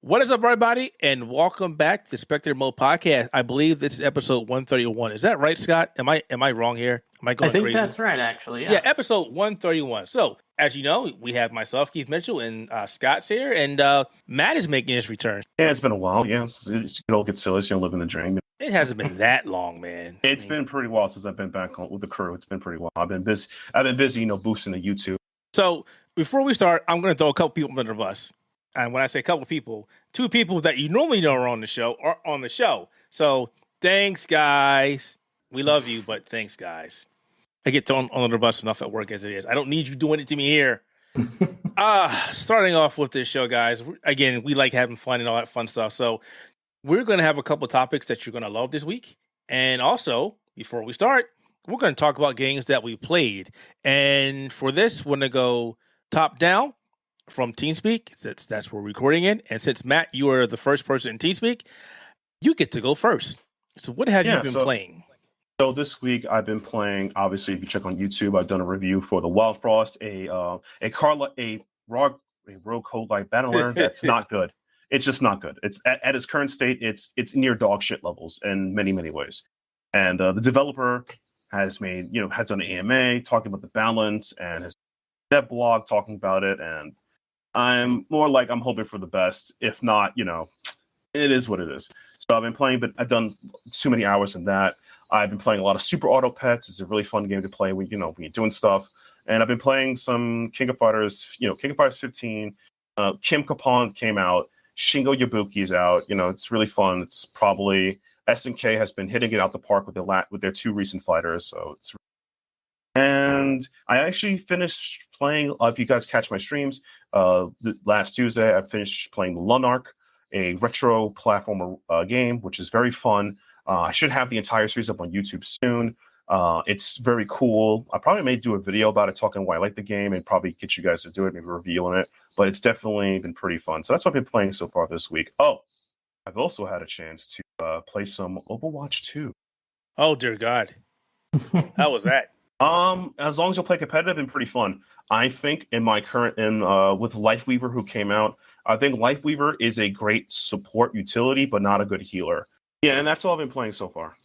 What is up, everybody, and welcome back to the Spectator Mode Podcast. I believe this is episode 131. Is that right, Scott? Am I wrong here? Am I going crazy? I think that's right, actually. Yeah, episode 131. So, as you know, we have myself, Keith Mitchell, and Scott's here, and Matt is making his return. Yeah, it's been a while. Yeah, it's all get silly. So you're living the dream. It hasn't been that long, man. It's been pretty while since I've been back with the crew. It's been pretty while. I've been busy, boosting the YouTube. So before we start, I'm going to throw a couple people under the bus. And when I say a couple people, two people that you normally know are on the show. So thanks, guys. We love you, but thanks, guys. I get thrown under the bus enough at work as it is. I don't need you doing it to me here. Starting off with this show, guys. Again, we like having fun and all that fun stuff. So we're going to have a couple of topics that you're going to love this week. And also, before we start, we're going to talk about games that we played. And for this, we're going to go top down from TeamSpeak, since that's where we're recording in. And since, Matt, you are the first person in TeamSpeak, you get to go first. So what have you been playing? So this week I've been playing, obviously, if you check on YouTube, I've done a review for the Wild Frost, a rogue code-like battler that's not good. It's just not good. It's at its current state, it's near dog shit levels in many, many ways. And the developer has done an AMA talking about the balance and has dev blog talking about it. And I'm more like I'm hoping for the best. If not, it is what it is. So I've been playing, but I've done too many hours in that. I've been playing a lot of Super Auto Pets. It's a really fun game to play when you're doing stuff. And I've been playing some King of Fighters, King of Fighters 15. Kim Kapon came out. Shingo Yabuki's out. It's really fun. It's probably SNK has been hitting it out the park with their two recent fighters. So it's. And I actually finished playing. If you guys catch my streams, last Tuesday I finished playing Lunark, a retro platformer game, which is very fun. I should have the entire series up on YouTube soon. It's very cool. I probably may do a video about it, talking why I like the game, and probably get you guys to do it, maybe reviewing it. But it's definitely been pretty fun. So that's what I've been playing so far this week. Oh, I've also had a chance to play some Overwatch 2. Oh, dear God. How was that? As long as you'll play competitive, and pretty fun. I think with Lifeweaver, who came out, I think Lifeweaver is a great support utility, but not a good healer. Yeah, and that's all I've been playing so far.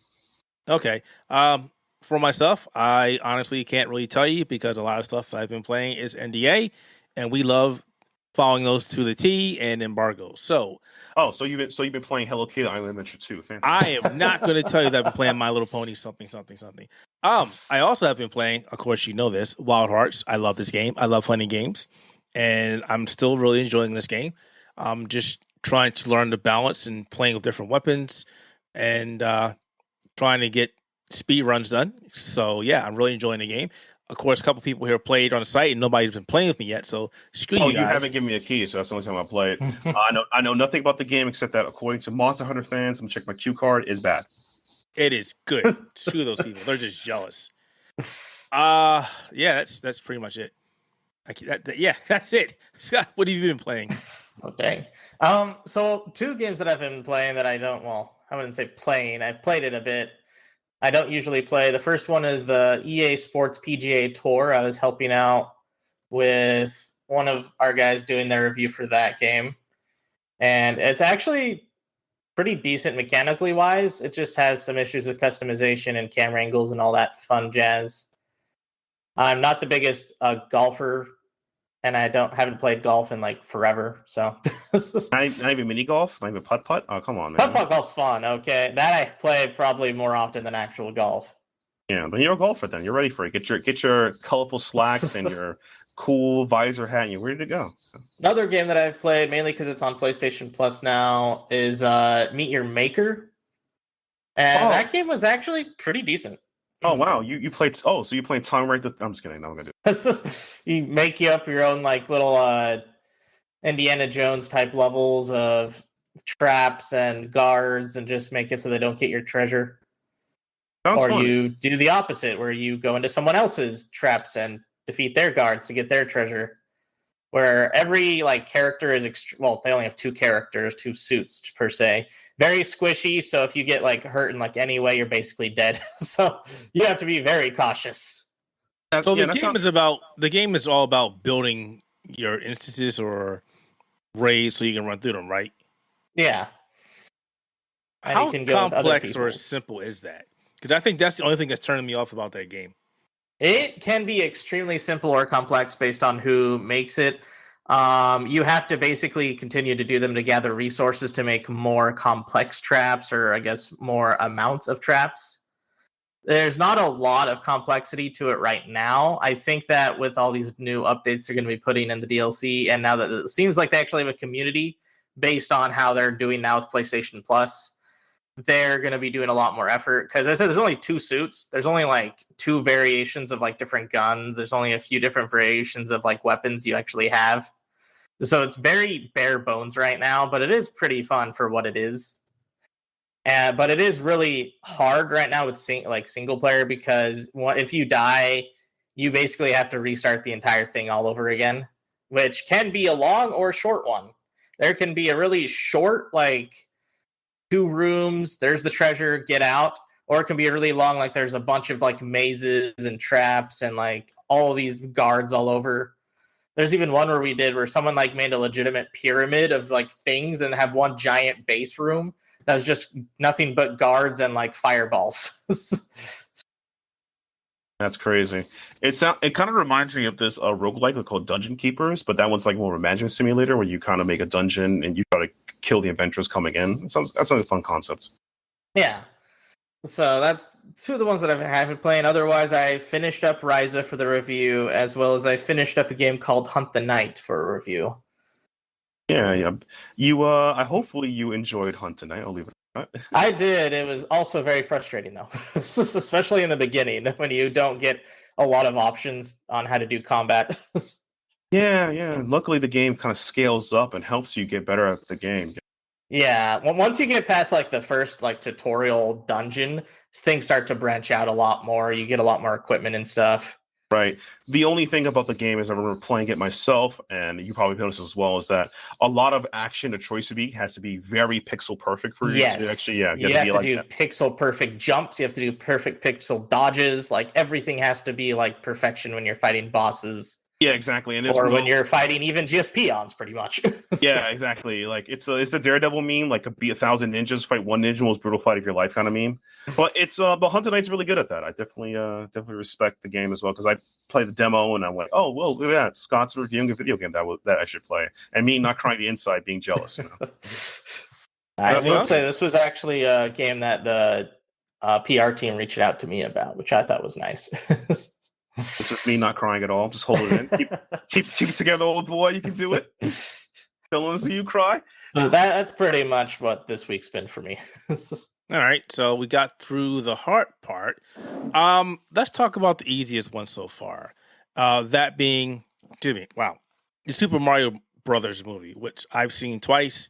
Okay. For myself, I honestly can't really tell you because a lot of stuff I've been playing is NDA, and we love following those to the T and embargoes. So you've been playing Hello Kitty Island Adventure 2. Fantastic. I am not going to tell you that I've been playing My Little Pony something. I also have been playing, of course you know this, Wild Hearts. I love this game. I love hunting games, and I'm still really enjoying this game. I'm just trying to learn the balance and playing with different weapons and trying to get speed runs done. So yeah, I'm really enjoying the game. Of course, a couple people here played on the site, and nobody's been playing with me yet. So screw you guys. You haven't given me a key, so that's the only time I play it. I know nothing about the game except that, according to Monster Hunter fans, I'm checking my cue card, is bad. It is good. Screw those people; they're just jealous. Yeah, that's pretty much it. That's it. Scott, what have you been playing? Okay. So two games that I've been playing that I wouldn't say playing. I've played it a bit. I don't usually play. The first one is the EA Sports PGA Tour. I was helping out with one of our guys doing their review for that game. And it's actually pretty decent mechanically wise. It just has some issues with customization and camera angles and all that fun jazz. I'm not the biggest golfer, and I haven't played golf in forever. So not even mini golf, not even putt. Oh, come on, man. Putt golf's fun. Okay, that I play probably more often than actual golf. Yeah, but you're a golfer then. You're ready for it. Get your colorful slacks and your cool visor hat, and you're ready to go. Another game that I've played mainly because it's on PlayStation Plus now is Meet Your Maker, and that game was actually pretty decent. Oh wow, you played. Oh, so you played Time Right? I'm just kidding. No, I'm gonna do it. You make up your own little Indiana Jones type levels of traps and guards, and just make it so they don't get your treasure. Sounds or fun. You do the opposite, where you go into someone else's traps and defeat their guards to get their treasure. Where every character is they only have two suits per se. Very squishy, so if you get hurt in any way, you're basically dead. So you have to be very cautious. So the game is all about building your instances or raids so you can run through them, right? Yeah. And How you can go with other complex or people. simple is that? Because I think that's the only thing that's turning me off about that game. It can be extremely simple or complex based on who makes it. You have to basically continue to do them to gather resources to make more complex traps, or I guess more amounts of traps. There's not a lot of complexity to it right now. I think that with all these new updates they're going to be putting in the DLC, and now that it seems like they actually have a community based on how they're doing now with PlayStation Plus, they're going to be doing a lot more effort. Because I said there's only 2 suits. There's only like 2 variations of like different guns. There's only a few different variations of like weapons you actually have. So it's very bare bones right now, but it is pretty fun for what it is. But it is really hard right now with single player, because if you die, you basically have to restart the entire thing all over again, which can be a long or short one. There can be a really short, like 2 rooms, there's the treasure, get out, or it can be a really long, like there's a bunch of like mazes and traps and like all of these guards all over. There's even one where someone like made a legitimate pyramid of like things and have one giant base room that was just nothing but guards and like fireballs. That's crazy. It kind of reminds me of this roguelike called Dungeon Keepers, but that one's like more of a management simulator where you kind of make a dungeon and you try to kill the adventurers coming in. That's a fun concept. Yeah. So that's 2 of the ones that I haven't played. Otherwise, I finished up Ryza for the review, as well as I finished up a game called Hunt the Night for a review. Yeah. You hopefully you enjoyed Hunt the Night. I'll leave it at that. I did. It was also very frustrating though, especially in the beginning when you don't get a lot of options on how to do combat. Yeah. Luckily, the game kind of scales up and helps you get better at the game. Yeah, once you get past like the first like tutorial dungeon, things start to branch out a lot more. You get a lot more equipment and stuff. Right. The only thing about the game is I remember playing it myself, and you probably noticed as well, is that a lot of action, the choice to be, has to be very pixel perfect for you to actually, you have to do pixel perfect jumps. You have to do perfect pixel dodges. Like everything has to be like perfection when you're fighting bosses. Yeah, exactly. And when you're fighting even just peons, pretty much. Yeah, exactly. Like it's the Daredevil meme, like be 1,000 ninjas fight one ninja, most brutal fight of your life kind of meme. But but Hunt the Night's really good at that. I definitely respect the game as well, because I played the demo and I went, oh well, look at that, Scott's reviewing a video game that I should play, and me not crying the inside, being jealous. I will say this was actually a game that the PR team reached out to me about, which I thought was nice. It's just me not crying at all. Just hold it in. Keep it together, old boy. You can do it. Don't want to see you cry. That's pretty much what this week's been for me. All right, so we got through the hard part. Let's talk about the easiest one so far. That being, the Super Mario Brothers movie, which I've seen twice.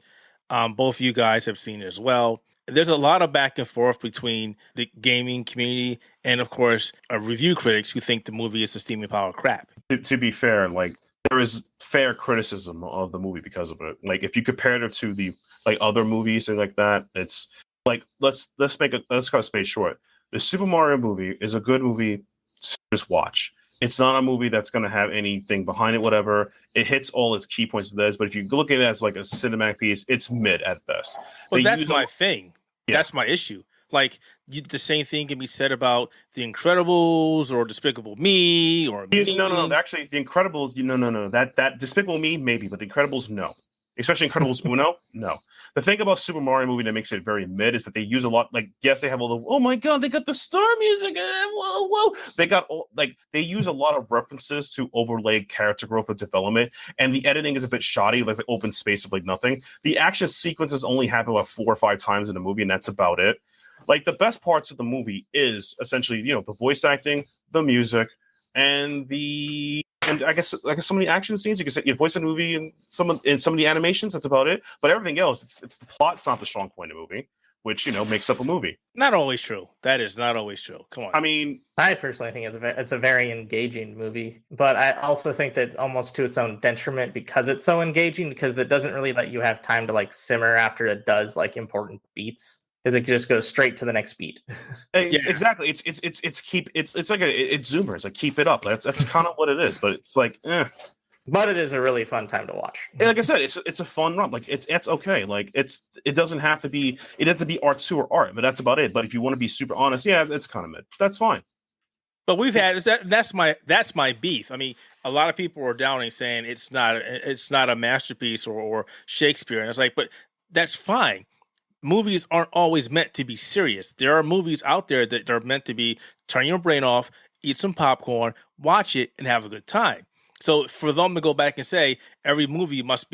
Both of you guys have seen it as well. There's a lot of back and forth between the gaming community and, of course, review critics who think the movie is a steaming pile of crap. To be fair, like there is fair criticism of the movie because of it. Like if you compare it to the like other movies and like that, it's like let's cut a space short. The Super Mario movie is a good movie to just watch. It's not a movie that's going to have anything behind it, whatever. It hits all its key points of this, but if you look at it as like a cinematic piece, it's mid at best. Well, that's my thing. Yeah. That's my issue. Like, the same thing can be said about The Incredibles or Despicable Me or... No. Actually, The Incredibles, no. That Despicable Me, maybe, but The Incredibles, no. Especially Incredibles Uno, no. The thing about Super Mario movie that makes it very mid is that they use a lot, like, yes, they have all the, oh my god, they got the star music, whoa. They got, they use a lot of references to overlay character growth and development, and the editing is a bit shoddy. There's like open space of like nothing. The action sequences only happen about 4 or 5 times in the movie, and that's about it. Like, the best parts of the movie is essentially, the voice acting, the music, and I guess some of the action scenes. You can say your voice in the movie and some of the animations. That's about it. But everything else, it's the plot. It's not the strong point of the movie, which makes up a movie. Not always true. That is not always true. Come on. I mean, I personally think it's a very engaging movie, but I also think that almost to its own detriment because it's so engaging, because it doesn't really let you have time to like simmer after it does like important beats. Because it just goes straight to the next beat. Exactly. It's like it's zoomers. Like keep it up. That's kind of what it is. But it's like, But it is a really fun time to watch. And like I said, it's a fun run. Like it's okay. Like it doesn't have to be art 2 or art, but that's about it. But if you want to be super honest, yeah, it's kind of mid. That's fine. But we've had that's my beef. I mean, a lot of people are downing, saying it's not a masterpiece or Shakespeare, and it's like, but that's fine. Movies aren't always meant to be serious. There are movies out there that are meant to be turn your brain off, eat some popcorn, watch it, and have a good time. So for them to go back and say every movie must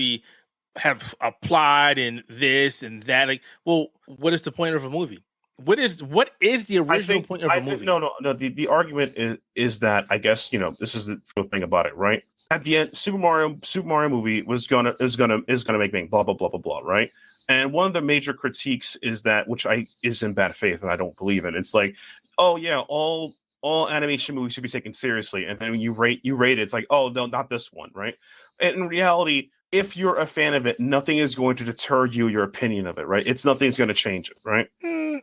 have applied in this and that, like, well, what is the point of a movie? What is the original point of a movie? No. The argument is that, I guess, this is the thing about it, right? At the end, Super Mario movie is gonna make blah blah blah blah blah, right? And one of the major critiques is that, which is in bad faith, and I don't believe it. It's like, oh yeah, all animation movies should be taken seriously, and then when you rate it, it's like, oh no, not this one, right? And in reality, if you're a fan of it, nothing is going to deter your opinion of it, right? Nothing's going to change it, right?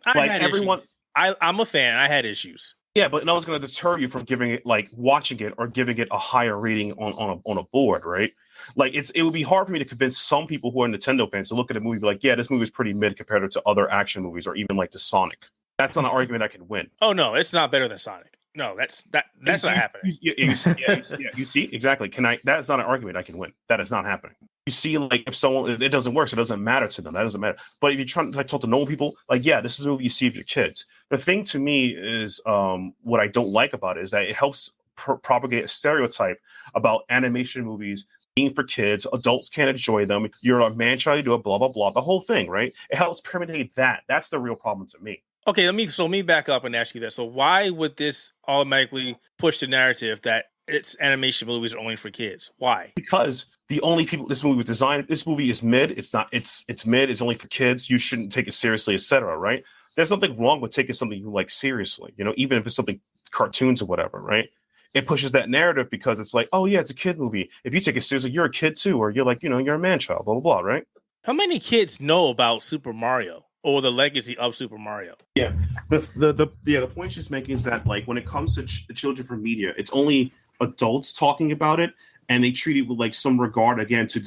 I'm a fan. I had issues. Yeah, but no one's going to deter you from giving it, like, watching it or giving it a higher rating on a board, right? Like, it would be hard for me to convince some people who are Nintendo fans to look at a movie and be like, yeah, this movie is pretty mid compared to other action movies, or even like to Sonic. That's not an argument I can win. Oh no, it's not better than Sonic. No, that's not happening. You see, exactly. That's not an argument I can win. That is not happening. You see, like, if it doesn't work, so it doesn't matter to them. That doesn't matter. But if you try to talk to normal people, like, yeah, this is a movie you see with your kids. The thing to me is, what I don't like about it is that it helps propagate a stereotype about animation movies being for kids. Adults can't enjoy them. You're a man trying to do it, blah, blah, blah. The whole thing, right? It helps permeate that. That's the real problem to me. Okay, let me back up and ask you that. So why would this automatically push the narrative that it's animation movies are only for kids? Why? Because the only people this movie was designed, this movie is mid. It's not. It's mid. It's only for kids. You shouldn't take it seriously, etc. Right? There's nothing wrong with taking something you like seriously. Even if it's something cartoons or whatever. Right? It pushes that narrative because it's like, oh yeah, it's a kid movie. If you take it seriously, you're a kid too, or you're like, you're a man child. Blah blah blah. Right? How many kids know about Super Mario or the legacy of Super Mario? Yeah, the point she's making is that, like, when it comes to children for media, it's only adults talking about it, and they treat it with, like, some regard, again, to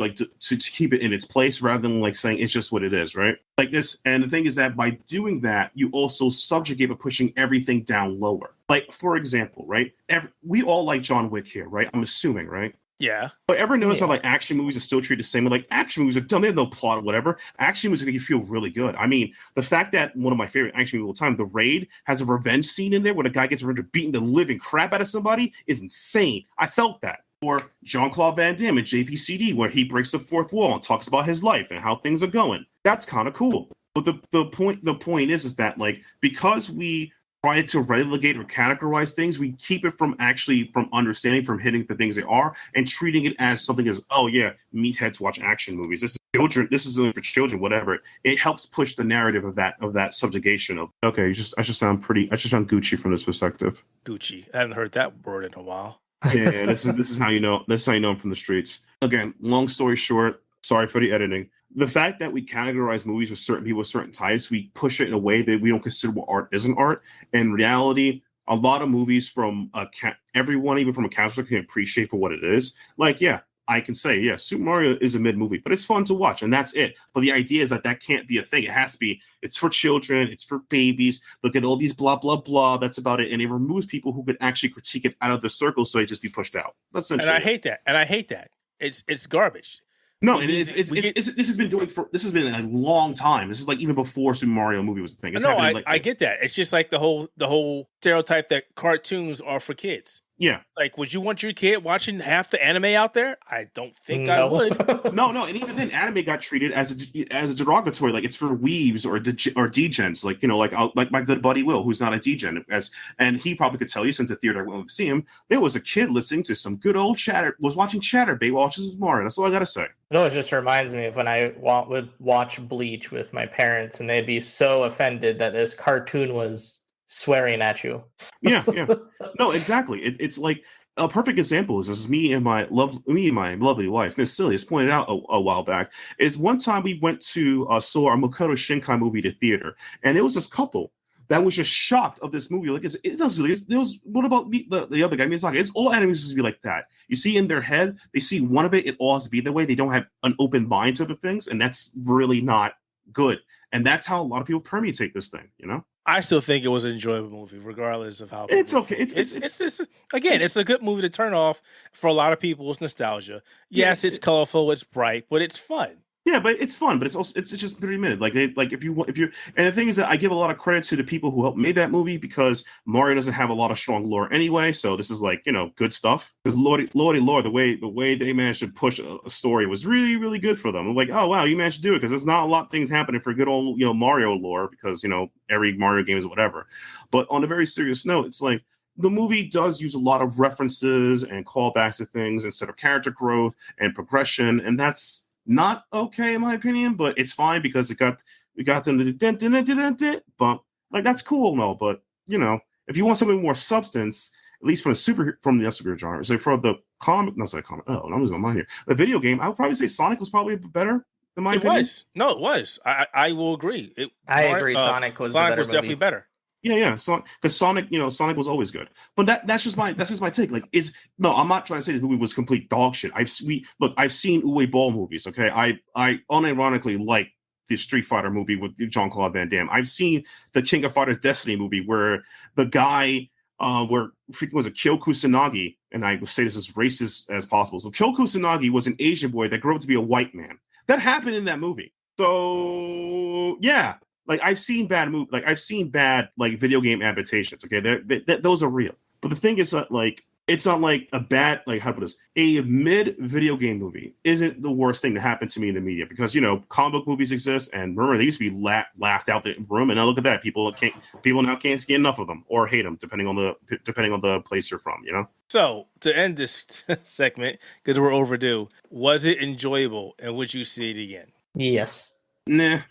keep it in its place rather than, like, saying it's just what it is, right? Like this. And the thing is that by doing that, you also subjugate by pushing everything down lower. Like, for example, right? We all like John Wick here, right? I'm assuming, right? Yeah. But ever notice how, like, action movies are still treated the same? Like, action movies are dumb. They have no plot or whatever. Action movies make you feel really good. I mean, the fact that one of my favorite action movies of all time, The Raid, has a revenge scene in there where the guy gets revenge for beating the living crap out of somebody is insane. I felt that. Or Jean-Claude Van Damme at JPCD, where he breaks the fourth wall and talks about his life and how things are going. That's kind of cool. But the point is that, like, because we try to relegate or categorize things, we keep it from understanding, from hitting the things they are, and treating it as something as, oh yeah, meatheads watch action movies. This is children. This is only for children. Whatever. It helps push the narrative of that subjugation of, okay, I just sound Gucci from this perspective. Gucci. I haven't heard that word in a while. Yeah, this is how you know. This is how you know I'm from the streets. Again, long story short, sorry for the editing. The fact that we categorize movies with certain people with certain types, we push it in a way that we don't consider what art isn't art. In reality, a lot of movies from everyone, even from a casual, can appreciate for what it is. Like, yeah, I can say, yeah, Super Mario is a mid movie, but it's fun to watch, and that's it. But the idea is that can't be a thing. It has to be. It's for children. It's for babies. Look at all these blah blah blah. That's about it, and it removes people who could actually critique it out of the circle, so it just be pushed out. That's essentially. And I hate that. It's garbage. No, and this has been a long time. This is like even before Super Mario movie was a thing. I get that. It's just like the whole stereotype that cartoons are for kids. Yeah. Like, would you want your kid watching half the anime out there? I don't think I would. No, and even then, anime got treated as a derogatory, like it's for weebs or degens, like my good buddy Will, who's not a degen, and he probably could tell you, since the theater I went to see him, there was a kid listening to some good old watching Chatterbait while watching Mario. That's all I gotta say. It just reminds me of when I would watch Bleach with my parents, and they'd be so offended that this cartoon was swearing at you. Yeah. No, exactly. It's like a perfect example is me and my lovely wife, Miss Silly, has pointed out a while back. Is one time we went to saw our Makoto Shinkai movie to theater, and it was this couple that was just shocked of this movie. Like, it does really. What about the other guy, Miyazaki? It's all animes used to be like that. You see in their head, they see one of it all has to be the way. They don't have an open mind to the things, and that's really not good. And that's how a lot of people permutate this thing, you know? I still think it was an enjoyable movie, regardless of how it's okay. It's a good movie to turn off for a lot of people. It's nostalgia. Yes, it's colorful, it's bright, but it's fun. Yeah, but it's fun. But it's also it's just 30 minutes. Like if you and the thing is that I give a lot of credit to the people who helped make that movie because Mario doesn't have a lot of strong lore anyway. So this is like, you know, good stuff. Because Lordy lore, the way they managed to push a story was really, really good for them. I'm like, oh wow, you managed to do it, because there's not a lot of things happening for good old, you know, Mario lore, because, you know, every Mario game is whatever. But on a very serious note, it's like the movie does use a lot of references and callbacks to things instead of character growth and progression, and that's not okay in my opinion, but it's fine because we got them to but like that's cool and all. But you know, if you want something more substance, at least from the superhero genre, so for the comic, not say comic. Oh, I'm losing my mind here. The video game, I would probably say Sonic was probably better in my opinion. It was. I will agree. I agree. Sonic was definitely better. Yeah. So because Sonic was always good, but that's just my take. Like, I'm not trying to say the movie was complete dog shit. I've seen Uwe Ball movies. Okay, I unironically like the Street Fighter movie with Jean-Claude Van Damme. I've seen the King of Fighters Destiny movie where the guy was a Kyo Kusanagi, and I will say this as racist as possible. So Kyo Kusanagi was an Asian boy that grew up to be a white man. That happened in that movie. So yeah. Like I've seen bad video game adaptations. Okay, those are real. But the thing is that like it's not like a bad, like, how to put this, a mid video game movie isn't the worst thing to happen to me in the media, because you know comic book movies exist, and remember they used to be laughed out the room, and now look at that, people now can't get enough of them or hate them depending on the place you're from. You know. So to end this segment, because we're overdue, was it enjoyable, and would you see it again? Yes. Nah.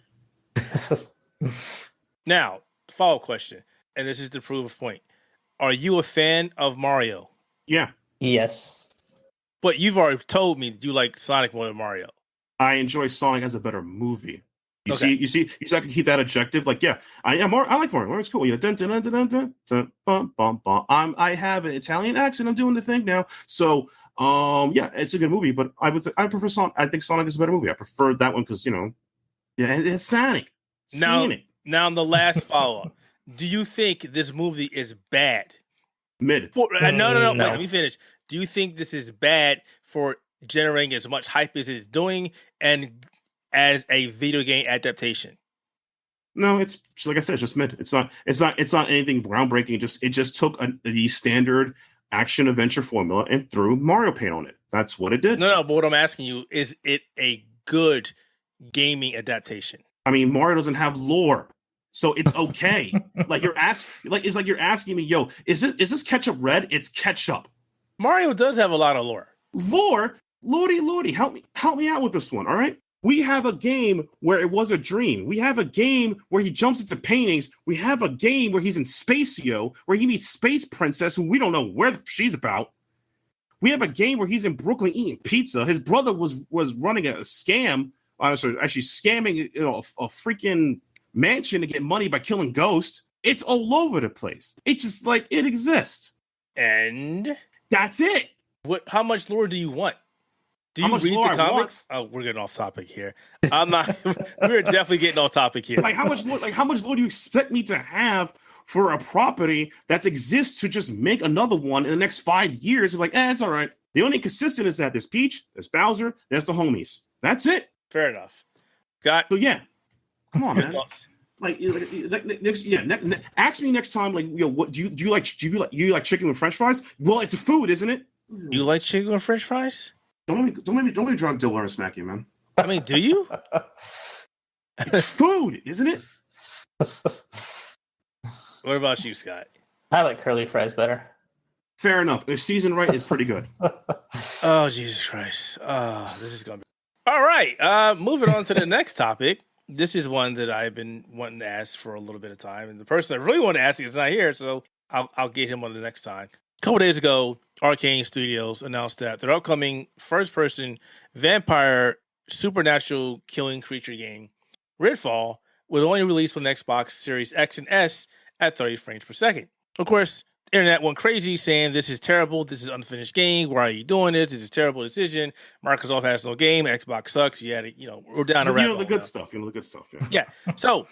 Now, follow-up question, and this is the proof of point. Are you a fan of Mario? Yeah. Yes. But you've already told me that you like Sonic more than Mario. I enjoy Sonic as a better movie. You see, I can keep that objective. Like, yeah, I like Mario. Mario's cool. Dun, dun, dun, dun, dun, dun, bum, bum, bum. I have an Italian accent. I'm doing the thing now. So, yeah, it's a good movie. But I prefer Sonic. I think Sonic is a better movie. I prefer that one because, you know, yeah, it's Sonic. Now, in the last follow-up, do you think this movie is bad? Mid. No. Wait, let me finish. Do you think this is bad for generating as much hype as it's doing, and as a video game adaptation? No, it's like I said, just mid. It's not anything groundbreaking. It just took the standard action adventure formula and threw Mario Paint on it. That's what it did. No. But what I'm asking you, is it a good gaming adaptation? I mean, Mario doesn't have lore, so it's okay. You're asking me, yo, is this ketchup red? It's ketchup. Mario does have a lot of lore. Lordy, help me out with this one, all right? We have a game where it was a dream. We have a game where he jumps into paintings. We have a game where he's in Spacio, where he meets Space Princess, who we don't know where she's about. We have a game where he's in Brooklyn eating pizza. His brother was running a scam. Actually scamming, you know, a freaking mansion to get money by killing ghosts. It's all over the place. It's just like it exists, and that's it. How much lore do you want? Do you read the comics? Oh, we're getting off topic here. I'm not. We're definitely getting off topic here. How much lore do you expect me to have for a property that exists to just make another one in the next 5 years? I'm like, it's all right. The only consistent is that there's Peach, there's Bowser, there's the homies. That's it. Fair enough. Scott. So yeah, come on, man. Ask me next time. Like, what do you like? Do you like chicken with French fries? Well, it's a food, isn't it? You like chicken with French fries? Don't let me drunk Diller and smack you, man. I mean, do you? It's food, isn't it? What about you, Scott? I like curly fries better. Fair enough. If seasoned right, it's pretty good. Oh, Jesus Christ. Oh, this is going to be... All right. Moving on to the next topic. This is one that I've been wanting to ask for a little bit of time. And the person I really want to ask is not here, so I'll get him on the next time. A couple days ago, Arcane Studios announced that their upcoming first-person vampire supernatural killing creature game, Redfall, would only release on Xbox Series X and S at 30 frames per second. Of course, the internet went crazy saying this is terrible. This is unfinished game. Why are you doing this? This is a terrible decision. Microsoft has no game. Xbox sucks. You had it, we're down a rabbit hole. The good stuff. The good stuff. Yeah. So,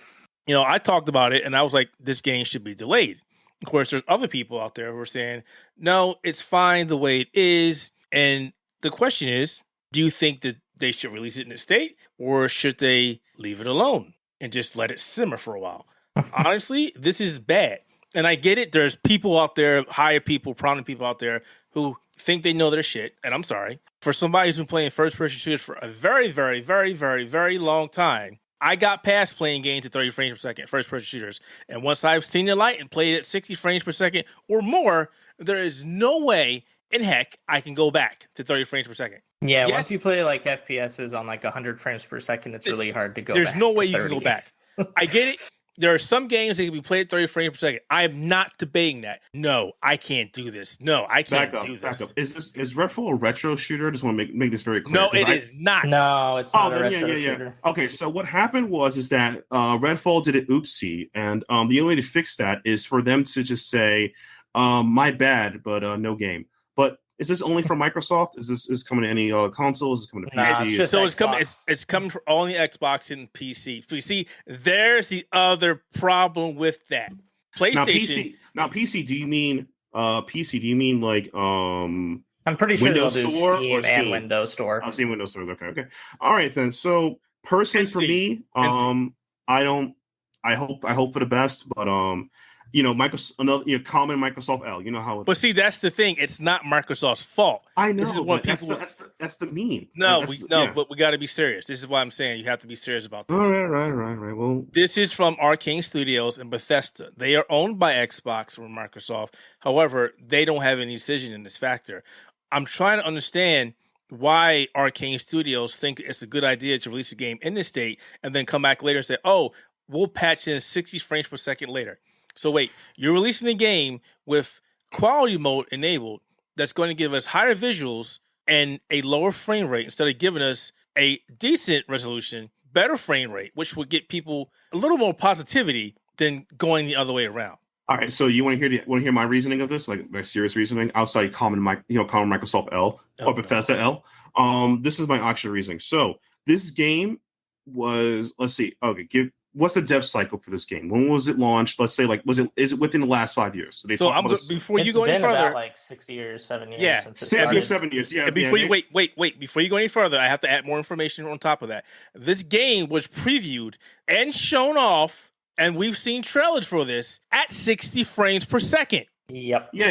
I talked about it and I was like, this game should be delayed. Of course, there's other people out there who are saying, no, it's fine the way it is. And the question is, do you think that they should release it in the state or should they leave it alone and just let it simmer for a while? Honestly, this is bad. And I get it. There's people out there, higher people, prominent people out there who think they know their shit. And I'm sorry. For somebody who's been playing first-person shooters for a very, very, very, very, very long time, I got past playing games at 30 frames per second, first-person shooters. And once I've seen the light and played at 60 frames per second or more, there is no way in heck I can go back to 30 frames per second. Yeah, once you play like FPSs on like 100 frames per second, it's really hard to go back. There's no way you can go back. I get it. There are some games that can be played at 30 frames per second. I am not debating that. No, I can't do this. No, I can't do this. Back up. Is Redfall a retro shooter? I just want to make this very clear. No, it is not. No, it's not a retro shooter. Okay, so what happened is that Redfall did an oopsie, and the only way to fix that is for them to just say, my bad, but no game. But is this only for Microsoft? Is this coming to any consoles? Is it coming to PC? So it's coming for only Xbox and PC. So you see, there's the other problem with that. PlayStation. Now PC. Do you mean PC? Do you mean like I'm pretty sure Windows they'll do Store Steam or Steam? and Windows Store. I've seen Windows Store. Okay. All right then. So personally, for me, I hope for the best, but Microsoft, common Microsoft L. You know how it. But see, that's the thing. It's not Microsoft's fault. I know. This is what people. That's the meme. But we got to be serious. This is why I'm saying you have to be serious about this. All right. Well, this is from Arcane Studios and Bethesda. They are owned by Xbox or Microsoft. However, they don't have any decision in this factor. I'm trying to understand why Arcane Studios think it's a good idea to release a game in this state and then come back later and say, "Oh, we'll patch in 60 frames per second later." So wait, you're releasing a game with quality mode enabled that's going to give us higher visuals and a lower frame rate instead of giving us a decent resolution, better frame rate, which would get people a little more positivity than going the other way around. All right, so you want to hear my reasoning of this, like my serious reasoning outside common Microsoft L or Bethesda L. This is my actual reasoning. So this game was, let's see, okay, what's the dev cycle for this game? When was it launched? Let's say, is it within the last 5 years? So before you go any further, about like 6 years, 7 years. Yeah, since 6 years, 7 years. Yeah. And before you wait. Before you go any further, I have to add more information on top of that. This game was previewed and shown off, and we've seen trailers for this at 60 frames per second. Yep. Yeah.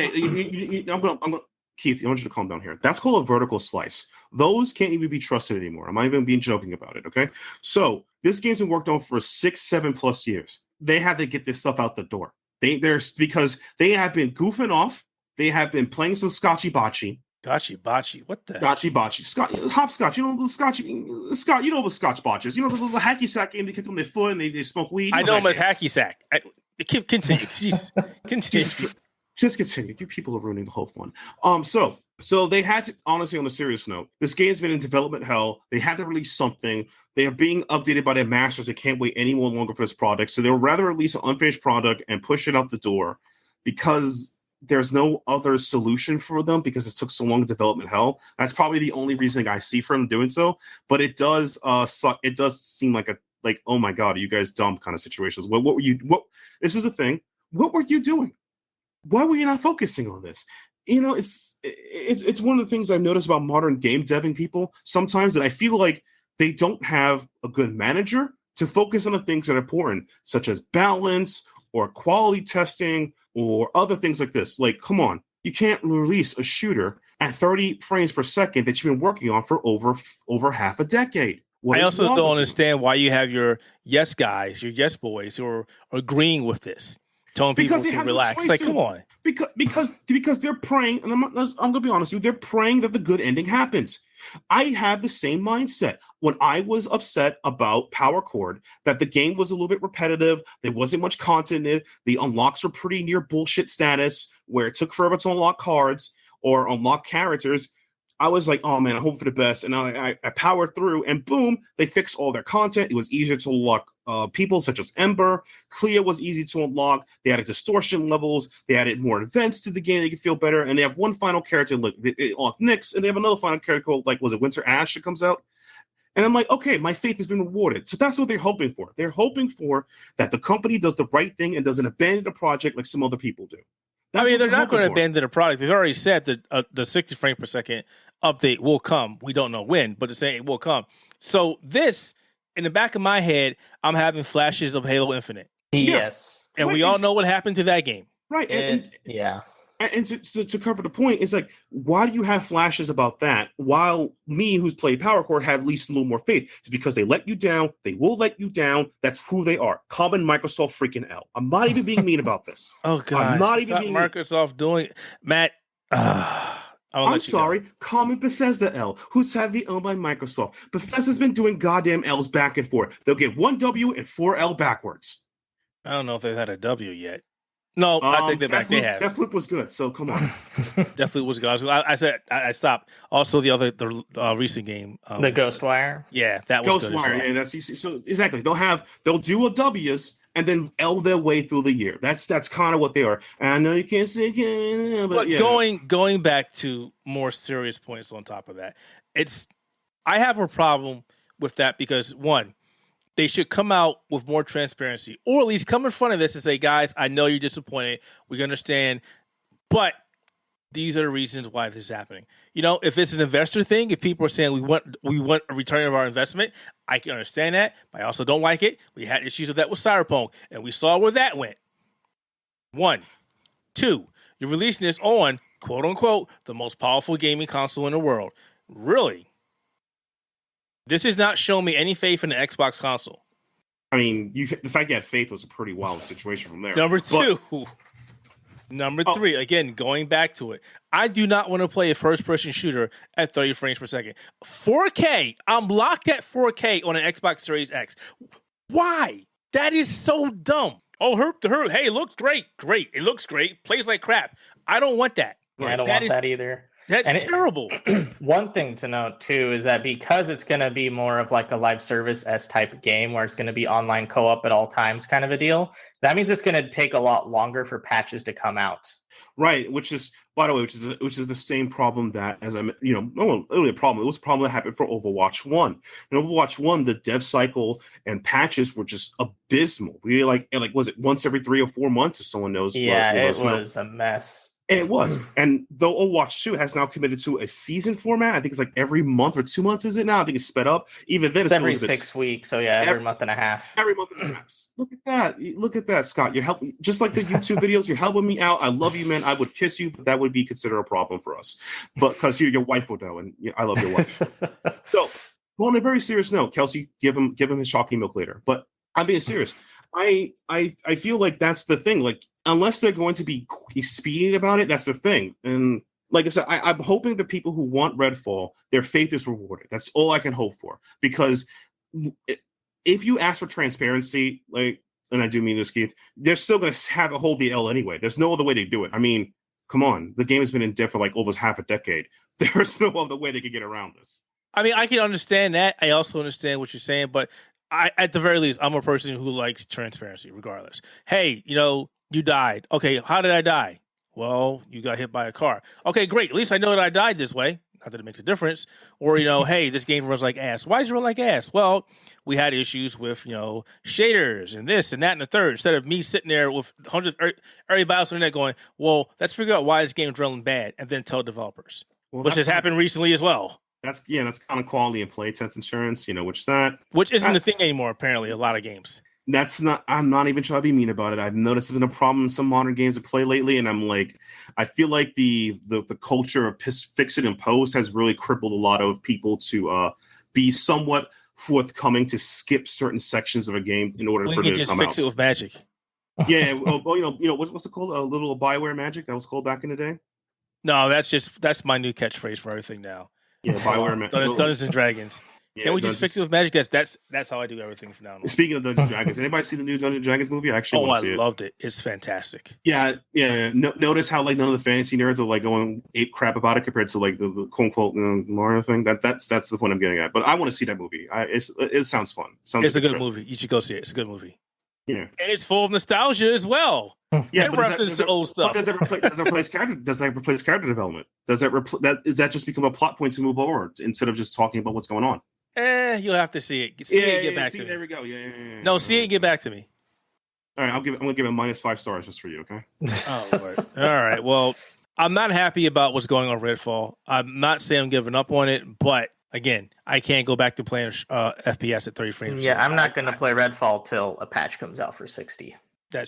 I'm gonna. Keith, I want you to calm down here. That's called a vertical slice. Those can't even be trusted anymore. I'm not even being joking about it, okay? So this game's been worked on for 6-7+ years. They had to get this stuff out the door. Because they have been goofing off. They have been playing some scotchy bocce. Gotchy bocce. What the? Gotchy bocce. Hopscotch. You know the Scotch. Scott. You know what Scotch botches. You know the little hacky sack game. They kick on their foot and they smoke weed. I know him as hacky sack. Continue. Jeez. Continue. Just continue. You people are ruining the whole fun. So they had to, honestly, on a serious note, this game's been in development hell. They had to release something. They are being updated by their masters. They can't wait any more longer for this product. So they would rather release an unfinished product and push it out the door because there's no other solution for them because it took so long in development hell. That's probably the only reason I see for them doing so. But it does suck. It does seem like oh my God, are you guys dumb kind of situations. What were you? This is the thing. What were you doing? Why were you not focusing on this? It's one of the things I've noticed about modern game deving people sometimes that I feel like they don't have a good manager to focus on the things that are important, such as balance or quality testing or other things like this. Like, come on, you can't release a shooter at 30 frames per second that you've been working on for over half a decade. I also don't understand why you have your yes guys, your yes boys who are agreeing with this. Telling people to relax. Like, come on. Because they're praying, and I'm going to be honest with you, they're praying that the good ending happens. I have the same mindset. When I was upset about Power Chord, that the game was a little bit repetitive, there wasn't much content in it, the unlocks were pretty near bullshit status, where it took forever to unlock cards or unlock characters, I was like, oh man, I hope for the best. And I powered through, and boom, they fixed all their content. It was easier to unlock people such as Ember. Clea was easy to unlock. They added distortion levels. They added more events to the game that you could feel better. And they have one final character like Nyx, and they have another final character called, like, was it Winter Ash that comes out? And I'm like, okay, my faith has been rewarded. So that's what they're hoping for. They're hoping for that the company does the right thing and doesn't abandon the project like some other people do. They're not going to abandon the product. They've already said that the 60 frame per second update will come. We don't know when, but they're saying it will come. So this, in the back of my head, I'm having flashes of Halo Infinite. Yes. And we all know what happened to that game. Right. Yeah. And to cover the point, it's like, why do you have flashes about that while me, who's played Power Core, had at least a little more faith? It's because they let you down. They will let you down. That's who they are. Common Microsoft freaking L. I'm not even being mean about this. Oh, God. I'm not even being Microsoft mean. doing it. Matt, I'm sorry. Common Bethesda L, who's heavily owned by Microsoft. Bethesda's been doing goddamn L's back and forth. They'll get 1 W and 4 L backwards. I don't know if they've had a W yet. No, I take that back. They have. Deathloop was good, so come on. Deathloop was good. I said I stopped. Also, the recent game, the Ghostwire. Yeah, that was good. Ghostwire. Yeah, that's so exactly. They'll do a W's and then L their way through the year. That's kind of what they are. And I know you can't say, but yeah. Going back to more serious points on top of that, I have a problem with that because one, they should come out with more transparency, or at least come in front of this and say, guys, I know you're disappointed. We understand, but these are the reasons why this is happening. If it's an investor thing, if people are saying we want a return of our investment, I can understand that, but I also don't like it. We had issues with that with Cyberpunk, and we saw where that went. 1. 2, you're releasing this on, quote unquote, the most powerful gaming console in the world. Really? This has not shown me any faith in the Xbox console. I mean, the fact you had faith was a pretty wild situation from there. Number 2. Number 3, again, going back to it. I do not want to play a first-person shooter at 30 frames per second. 4K. I'm locked at 4K on an Xbox Series X. Why? That is so dumb. Oh, herp to herp. Hey, it looks great. Great. It looks great. Plays like crap. I don't want that. Yeah, I don't want that either. That's terrible. One thing to note, too, is that because it's going to be more of like a live service-esque type of game where it's going to be online co-op at all times kind of a deal, that means it's going to take a lot longer for patches to come out. Right, which is, by the way, which is the same problem that, as I'm, not only a problem, it was a problem that happened for Overwatch 1. In Overwatch 1, the dev cycle and patches were just abysmal. We like was it once every 3 or 4 months, if someone knows? Yeah, it was a mess. And it was. And though Overwatch 2 has now committed to a season format, I think it's like every month or 2 months, is it now? I think it's sped up. Even then, it's every 6 weeks. So yeah, every month and a half. Every month and a half. Look at that. Look at that, Scott. You're helping, just like the YouTube videos, you're helping me out. I love you, man. I would kiss you, but that would be considered a problem for us. But because your wife will know, and I love your wife. So, well, on a very serious note, Kelsey, give him his chalky milk later. But I'm being serious. I feel like that's the thing. Like, unless they're going to be expedient about it, that's the thing. And like I said, I'm hoping the people who want Redfall, their faith is rewarded. That's all I can hope for. Because if you ask for transparency, like, and I do mean this, Keith, they're still going to have to hold the L anyway. There's no other way to do it. I mean, come on. The game has been in dev for like over half a decade. There's no other way they could get around this. I mean, I can understand that. I also understand what you're saying, but at the very least, I'm a person who likes transparency regardless. Hey, you died. Okay, how did I die? Well, you got hit by a car. Okay, great. At least I know that I died this way. Not that it makes a difference. Or, hey, this game runs like ass. Why does it run like ass? Well, we had issues with, shaders and this and that and the third. Instead of me sitting there with hundreds, everybody else on the net going, well, let's figure out why this game's running bad and then tell developers, which has happened recently as well. That's kind of quality and play test insurance, which isn't a thing anymore, apparently, a lot of games. I'm not even trying to be mean about it. I've noticed it's been a problem in some modern games I play lately, and I'm like, I feel like the culture of fix it and post has really crippled a lot of people to be somewhat forthcoming to skip certain sections of a game in order for it to come out. You can just fix it with magic. Yeah, what's it called? A little Bioware magic that was called back in the day. No, that's my new catchphrase for everything now. Yeah, Bioware magic. Dungeons and Dragons. Can we just fix it with magic? That's how I do everything from now on. Speaking of Dungeons & Dragons, anybody see the new Dungeons & Dragons movie? I actually want to see it. Loved it. It's fantastic. Yeah. Notice how like none of the fantasy nerds are like going ape crap about it compared to like the quote unquote Mario thing. That's the point I'm getting at. But I want to see that movie. It sounds fun. It's a good movie. You should go see it. It's a good movie. Yeah, and it's full of nostalgia as well. Yeah, it references to old stuff. Does that replace character? Does that replace character development? Does that just become a plot point to move forward instead of just talking about what's going on? You'll have to see it. See it and get back to me. There we go. Yeah. No, see it and get back to me. All right, I'm gonna give it -5 stars just for you. Okay. Oh Lord. All right. Well, I'm not happy about what's going on Redfall. I'm not saying I'm giving up on it, but again, I can't go back to playing FPS at 30 frames. Yeah, I'm not going to play Redfall till a patch comes out for 60.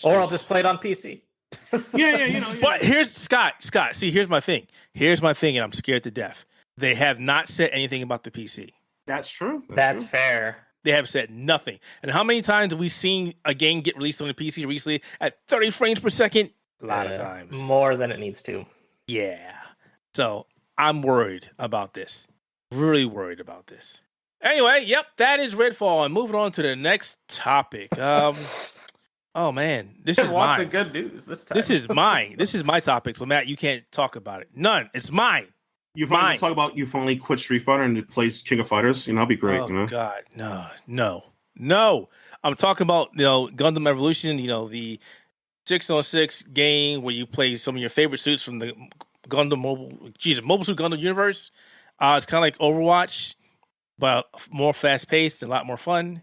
I'll just play it on PC. Yeah. But here's Scott. See, here's my thing, and I'm scared to death. They have not said anything about the PC. That's true. That's fair. They have said nothing. And how many times have we seen a game get released on the PC recently at 30 frames per second? A lot of times. More than it needs to. Yeah. So I'm worried about this. Really worried about this. Anyway, yep, that is Redfall. And moving on to the next topic. Oh man, this is lots mine. of good news this time. This is mine. This is my topic. So Matt, you can't talk about it. None. It's mine. You finally talk about you finally quit Street Fighter and plays King of Fighters. That'd be great. Oh God, no. I'm talking about Gundam Evolution. The 6-on-6 game where you play some of your favorite suits from the Mobile Suit Gundam universe. It's kind of like Overwatch, but more fast paced and a lot more fun.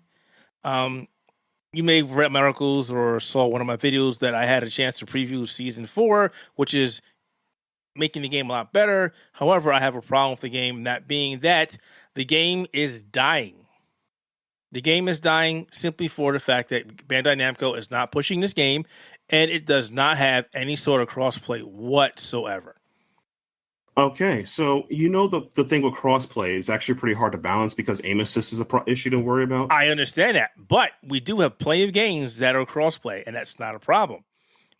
You may have read my articles or saw one of my videos that I had a chance to preview Season 4, which is making the game a lot better. However, I have a problem with the game, that being that the game is dying. The game is dying simply for the fact that Bandai Namco is not pushing this game, and it does not have any sort of crossplay whatsoever. Okay, so the thing with crossplay is actually pretty hard to balance because aim assist is a issue to worry about. I understand that, but we do have plenty of games that are crossplay, and that's not a problem.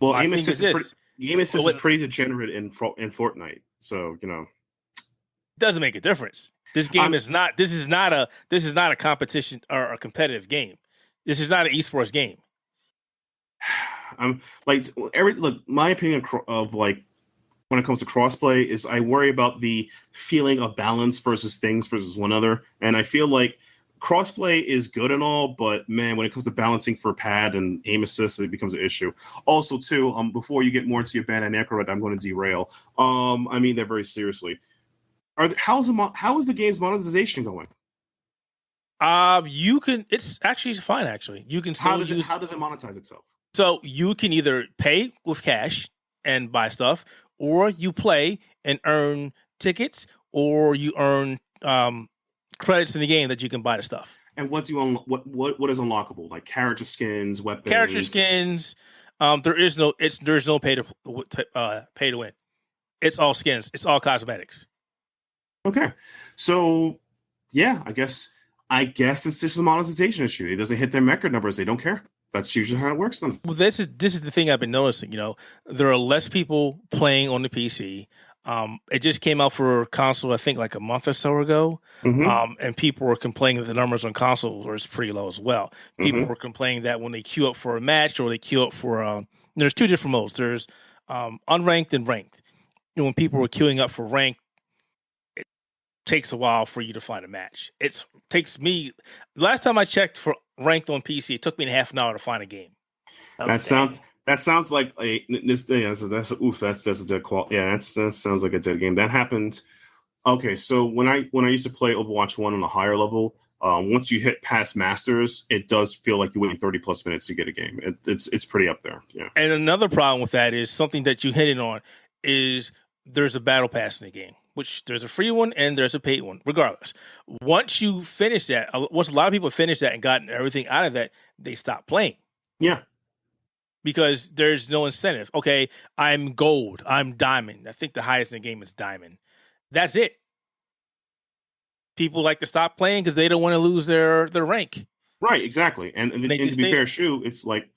Well, aim assist is pretty degenerate in Fortnite, so doesn't make a difference. This game is not. This is not a competition or a competitive game. This is not an esports game. I'm like my opinion of like. When it comes to crossplay is I worry about the feeling of balance versus one another. And I feel like crossplay is good and all, but man, when it comes to balancing for pad and aim assist, it becomes an issue. Also, too, before you get more into your Bandai Namco, I'm going to derail. I mean that very seriously. How is the game's monetization going? It's actually fine. Actually, you can still how does it monetize itself? So you can either pay with cash and buy stuff, or you play and earn tickets, or you earn credits in the game that you can buy the stuff. And what do you what is unlockable? Like character skins, weapons. Character skins. There's no pay to win. It's all skins. It's all cosmetics. Okay, so yeah, I guess it's just a monetization issue. It doesn't hit their record numbers. They don't care. That's usually how it works then. Well, this is the thing I've been noticing. There are less people playing on the PC. It just came out for console, I think, like a month or so ago. Mm-hmm. And people were complaining that the numbers on console were pretty low as well. People were complaining that when they queue up for a match or they queue up for there's two different modes. There's unranked and ranked. And when people were queuing up for ranked, it takes a while for you to find a match. It takes me. Last time I checked for ranked on PC, it took me half an hour to find a game. That sounds like this thing. That's a dead call. Yeah, that sounds like a dead game. That happened. Okay, so when I used to play Overwatch 1 on a higher level, once you hit past Masters, it does feel like you're waiting 30+ minutes to get a game. It's pretty up there. Yeah. And another problem with that is something that you hit it on is there's a battle pass in the game, which there's a free one and there's a paid one. Regardless, once you finish that, once a lot of people finish that and gotten everything out of that, they stop playing. Yeah. Because there's no incentive. Okay, I'm gold. I'm diamond. I think the highest in the game is diamond. That's it. People like to stop playing because they don't want to lose their rank. Right, exactly. And to be fair, it's like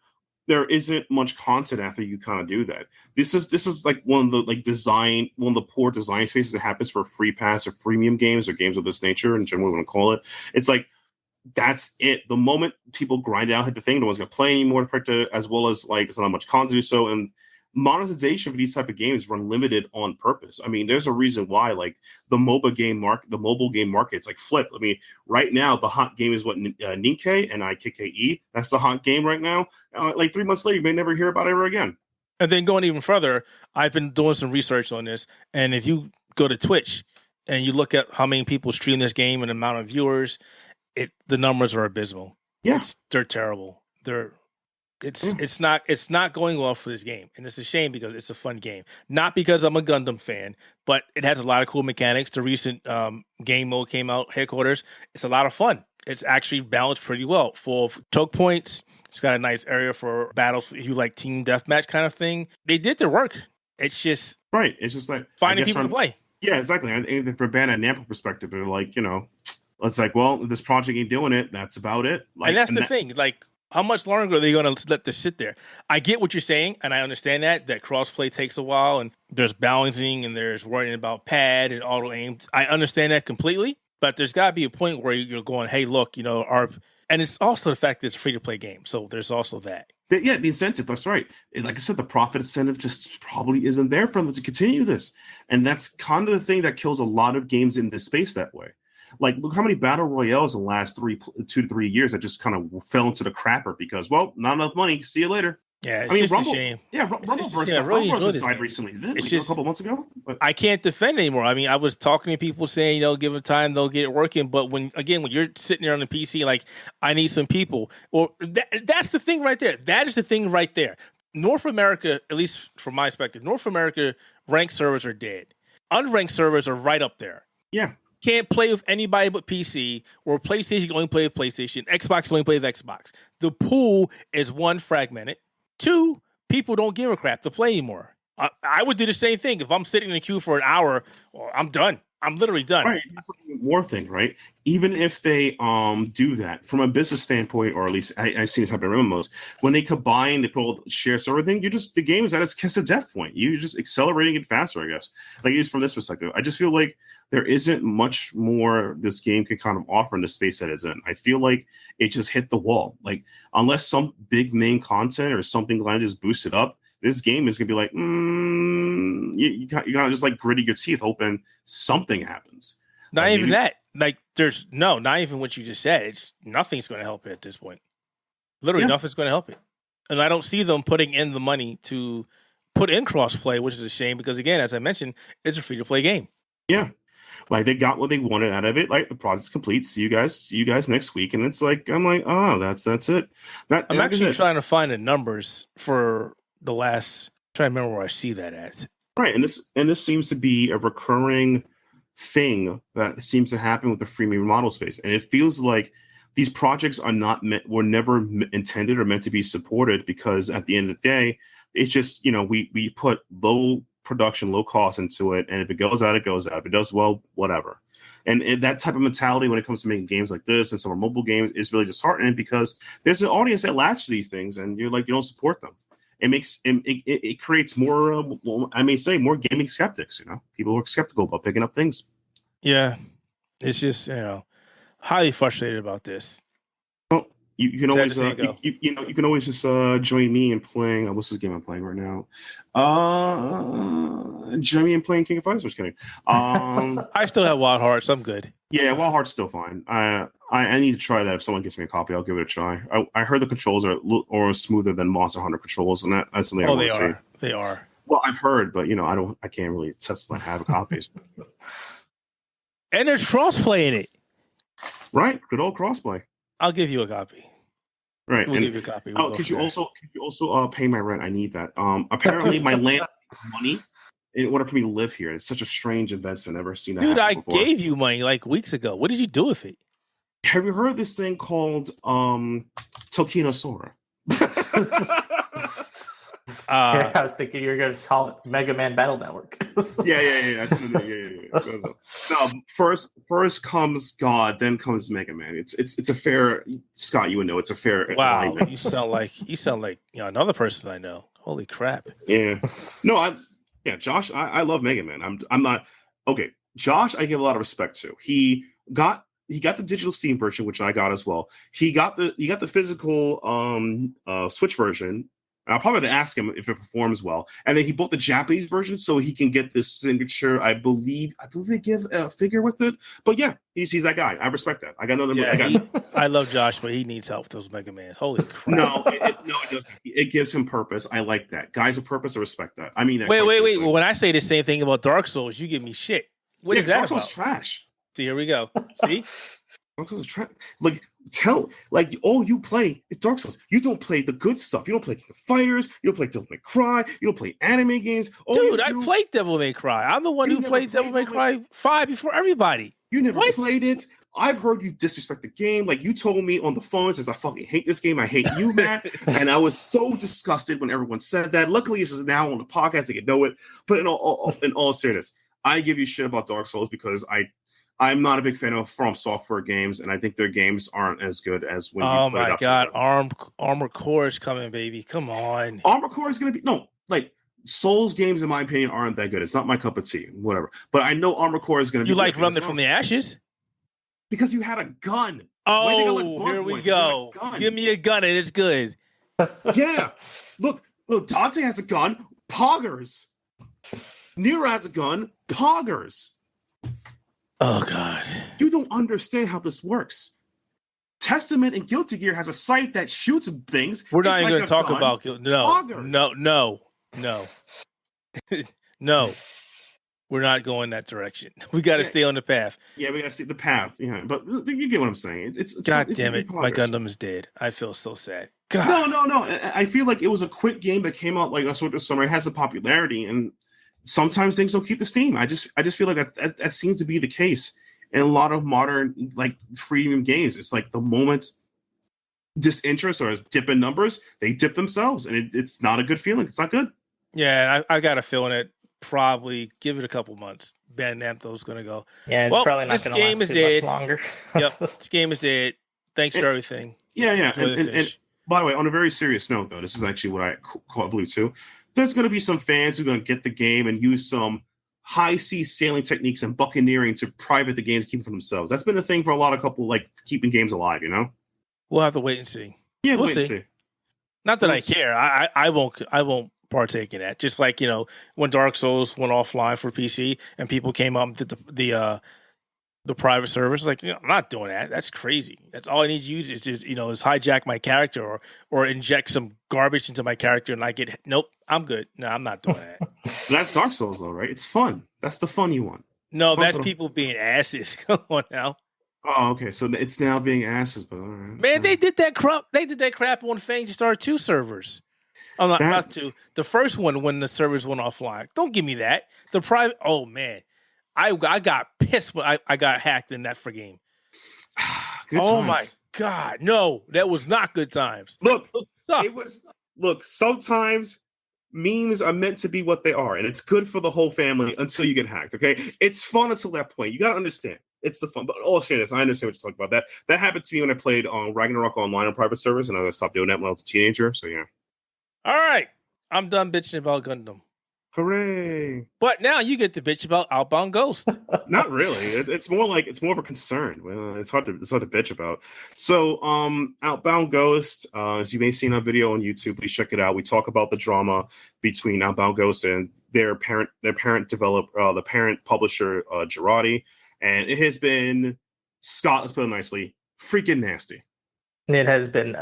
there isn't much content after you kind of do that. This is like one of the poor design spaces that happens for free pass or freemium games or games of this nature, in general, we want to call it. It's like, that's it. The moment people grind out, hit the thing, no one's gonna play anymore, as well as like there's not much content to do so, and monetization for these type of games run limited on purpose. I mean, there's a reason why like the mobile game market's like flipped. I mean, right now the hot game is what Nikke, Nikke. That's the hot game right now. Like 3 months later, you may never hear about it ever again. And then going even further, I've been doing some research on this, and if you go to Twitch and you look at how many people stream this game and the amount of viewers, the numbers are abysmal. Yeah, they're terrible. It's not going well for this game, and it's a shame because it's a fun game. Not because I'm a Gundam fan, but it has a lot of cool mechanics. The recent game mode came out, Headquarters. It's a lot of fun. It's actually balanced pretty well. Full of choke points. It's got a nice area for battles if you like team deathmatch kind of thing. They did their work. It's just right. It's just like finding people to play. Yeah, exactly. And from Bandai Namco perspective, they're like, it's like, well, this project ain't doing it. That's about it. Like, and that's the thing. Like, how much longer are they going to let this sit there? I get what you're saying, and I understand that crossplay takes a while, and there's balancing, and there's worrying about pad and auto aim. I understand that completely, but there's got to be a point where you're going, hey, look, and it's also the fact that it's a free-to-play game, so there's also that. Yeah, the incentive, that's right. Like I said, the profit incentive just probably isn't there for them to continue this. And that's kind of the thing that kills a lot of games in this space that way. Like, look how many battle royales in the last 2 to 3 years that just kind of fell into the crapper because, well, not enough money. See you later. Yeah, it's just Rumble, a shame. Yeah, Rumble versus died recently, didn't it? A couple months ago. But I can't defend anymore. I mean, I was talking to people saying, give them time, they'll get it working. But when you're sitting there on the PC, like, I need some people. Well, that's the thing right there. That is the thing right there. North America, at least from my perspective, North America ranked servers are dead. Unranked servers are right up there. Yeah. Can't play with anybody but PC, or PlayStation can only play with PlayStation. Xbox can only play with Xbox. The pool is one, fragmented. Two, people don't give a crap to play anymore. I would do the same thing. If I'm sitting in the queue for an hour, well, I'm done. I'm literally done. Right. More thing, right? Even if they do that from a business standpoint, or at least I've seen this happen in MMOs, when they combine the whole share server thing, the game is at its kiss of death point. You're just accelerating it faster, I guess. Like, at least from this perspective, I just feel like there isn't much more this game can kind of offer in the space that it's in. I feel like it just hit the wall. Like, unless some big main content or something like just boost it up, this game is gonna be like, you gotta just like gritty your teeth, hoping something happens. Not even that. Like, not even what you just said. Nothing's going to help it at this point. Literally, nothing's going to help it. And I don't see them putting in the money to put in crossplay, which is a shame because, again, as I mentioned, it's a free-to-play game. Yeah. Like, they got what they wanted out of it. Like, the project's complete. See you guys next week. And it's like, I'm like, oh, that's it. I'm actually trying to find the numbers for the last. Trying to remember where I see that at. Right, and this seems to be a recurring thing that seems to happen with the freemium model space, and it feels like these projects were never intended or meant to be supported, because at the end of the day, it's just we put low production, low cost into it, and if it goes out, it goes out. If it does well, whatever. And that type of mentality when it comes to making games like this and some of our mobile games is really disheartening, because there's an audience that latch to these things, and you don't support them. It creates more, I may say, more gaming skeptics. People who are skeptical about picking up things. Yeah, it's just highly frustrated about this. Well, you can always you can always just join me in playing. What's this game I'm playing right now? Join me in playing King of Fighters. Just kidding. I still have Wild Hearts. I'm good. Yeah, Wild Heart's still fine. I need to try that. If someone gets me a copy, I'll give it a try. I heard the controls are smoother than Monster Hunter controls, and that's something I want to see. They are. Well, I've heard, but I can't really test and have copies. And there's crossplay in it. Right, good old crossplay. I'll give you a copy. Right, we'll give you a copy. Could you also pay my rent? I need that. Apparently, my land is money in order for me to live here. It's such a strange investment. I've never seen that. Dude, I before. gave you money like weeks ago. What did you do with it? Have you heard this thing called Tokino Sora? I was thinking you were going to call it Mega Man Battle Network. Yeah. No, first comes God, then comes Mega Man. It's a fair, Scott. You would know it's a fair. Wow, alignment. you sound like another person I know. Holy crap! Yeah, no, Josh, I love Mega Man. I'm not okay. Josh, I give a lot of respect to. He got the digital Steam version, which I got as well. He got the physical Switch version. I'll probably have to ask him if it performs well. And then he bought the Japanese version so he can get this signature. I believe they give a figure with it. But yeah, he's that guy. I respect that. I got another. Yeah, I love Josh, but he needs help with those Mega Mans. Holy crap! No, it doesn't. It gives him purpose. I like that. Guys with purpose, I respect that. I mean, that wait. Well, when I say the same thing about Dark Souls, you give me shit. What is that Dark about? Souls trash. See, here we go. See. Dark Souls is trash. All you play is Dark Souls. You don't play the good stuff. You don't play King of Fighters. You don't play Devil May Cry. You don't play anime games. Dude, I played Devil May Cry. I'm the one who played Devil May Cry 5 before everybody. You never played it. I've heard you disrespect the game. Like you told me on the phone, says I fucking hate this game. I hate you, Matt. And I was so disgusted when everyone said that. Luckily, this is now on the podcast. They can know it. But in all seriousness, I give you shit about Dark Souls because I'm not a big fan of From Software games, and I think their games aren't as good as when you play it. Oh my god, Armored Core is coming, baby. Come on. Armored Core is going to be Souls games, in my opinion, aren't that good. It's not my cup of tea, whatever. But I know Armored Core is going to be. You like Remnant from the Ashes? Because you had a gun. Oh, here we go. Give me a gun and it's good. Yeah. Look, Dante has a gun. Poggers. Nero has a gun. Poggers. Oh, God. You don't understand how this works. Testament and Guilty Gear has a sight that shoots things. We're not even going to talk about No. No. We're not going that direction. We got to stay on the path. Yeah, we got to see the path. Yeah, but you get what I'm saying. It's God damn it. My Gundam is dead. I feel so sad. God. No. I feel like it was a quick game that came out like a sort of summer. It has a popularity, and sometimes things don't keep the steam. I just feel like that seems to be the case in a lot of modern freemium games. It's like the moment disinterest or dip in numbers, they dip themselves, and it's not a good feeling. It's not good. Yeah, I got a feeling that probably give it a couple months. Bandai Namco's going to go. Yeah, it's probably not going to last too much longer. Yep, this game is dead. Thanks for everything. Yeah. And by the way, on a very serious note, though, this is actually what I call Blue too. There's going to be some fans who are going to get the game and use some high sea sailing techniques and buccaneering to private the games, keep it for themselves. That's been a thing for a lot of keeping games alive. We'll have to wait and see. Yeah, we'll see. Not that I care. I won't partake in that. Just like when Dark Souls went offline for PC and people came up and did the private service, like I'm not doing that. That's crazy. That's all I need you to is hijack my character or inject some garbage into my character and I get nope. I'm good. No, I'm not doing that. That's Dark Souls though, right? It's fun. That's the fun you want. No, that's people being asses. Come on now. Oh, okay. So it's now being asses, but all right. Man, they did that crap. They did that crap on Phantasy Star 2 servers. Oh, not 2. The first one when the servers went offline. Don't give me that. The private. Oh man, I got pissed when I got hacked in that game. Oh my god, no, that was not good times. Look, it was. Look, sometimes memes are meant to be what they are, and it's good for the whole family until you get hacked. Okay, it's fun until that point. You got to understand. It's the fun, but I'll say this. I understand what you're talking about. That happened to me when I played on Ragnarok Online on private servers, and I stopped doing that when I was a teenager. So yeah. All right, I'm done bitching about Gundam. Hooray! But now you get to bitch about Outbound Ghost. Not really. It's more of a concern. Well, it's hard to bitch about. So, Outbound Ghost, as you may see in our video on YouTube, please check it out. We talk about the drama between Outbound Ghost and their parent developer, the parent publisher, Girardi, and it has been, Scott, let's put it nicely, freaking nasty. It has been,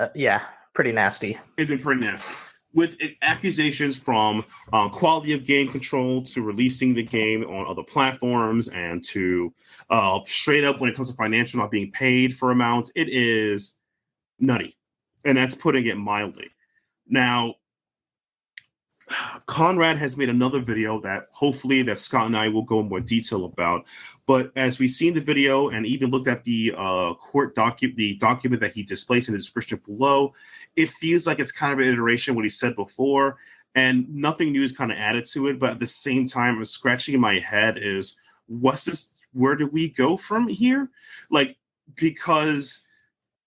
pretty nasty. It's been pretty nasty. With accusations from quality of game control to releasing the game on other platforms and to straight up when it comes to financial not being paid for amounts, it is nutty. And that's putting it mildly. Now, Conrad has made another video that hopefully that Scott and I will go in more detail about. But as we've seen the video and even looked at the the document that he displays in the description below, it feels like it's kind of an iteration of what he said before. and nothing new is kind of added to it. But at the same time, I'm scratching in my head is, what's this? Where do we go from here? Like, because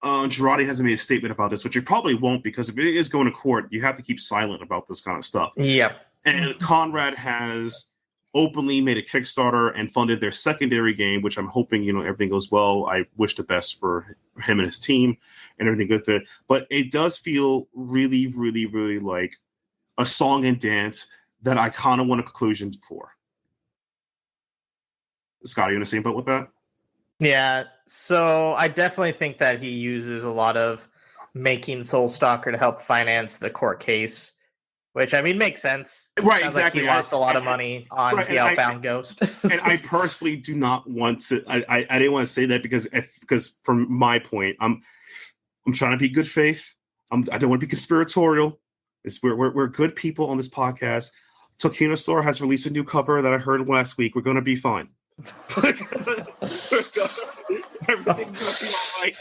Girardi hasn't made a statement about this, which he probably won't, because if it is going to court, you have to keep silent about this kind of stuff. Yeah. And Conrad has openly made a Kickstarter and funded their secondary game, which I'm hoping, everything goes well. I wish the best for him and his team and everything good there. But it does feel really, really, really like a song and dance that I kind of want a conclusion for. Scott, are you in the same boat with that? Yeah, so I definitely think that he uses a lot of making Soulstalker to help finance the court case, which, I mean, makes sense. Right, Sounds exactly. Like he lost a lot of money on the Outbound Ghost. And I personally do not want to. I didn't want to say that because from my point, I'm trying to be good faith. I don't want to be conspiratorial. We're good people on this podcast. Tokino Store has released a new cover that I heard last week. We're going to be fine. Everything's gonna be all right.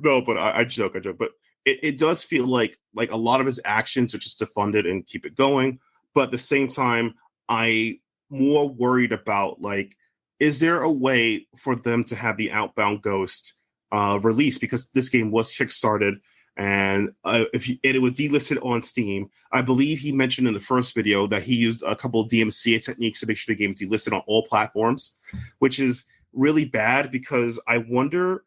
No, but I joke. But it does feel like a lot of his actions are just to fund it and keep it going. But at the same time, I'm more worried about, like, is there a way for them to have the Outbound Ghost release? Because this game was kickstarted, and it was delisted on Steam. I believe he mentioned in the first video that he used a couple of DMCA techniques to make sure the game is delisted on all platforms, which is really bad, because I wonder,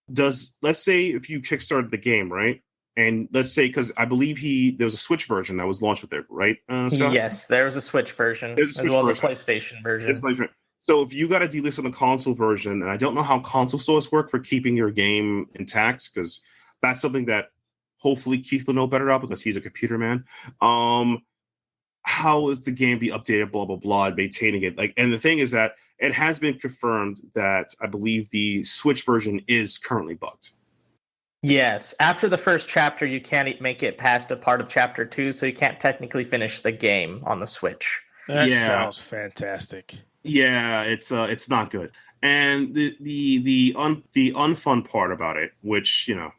let's say if you kickstarted the game, right? And let's say, because I believe there was a Switch version that was launched with it, right, Scott? Yes, there was a Switch version, as well as a PlayStation version. So if you got to delist on the console version, and I don't know how console stores work for keeping your game intact, because that's something that hopefully Keith will know better about, because he's a computer man. How is the game be updated, blah, blah, blah, and maintaining it? And the thing is that it has been confirmed that I believe the Switch version is currently bugged. Yes. After the first chapter, you can't make it past a part of chapter 2, so you can't technically finish the game on the Switch. That sounds fantastic. Yeah, it's not good. And the unfun part about it, which, you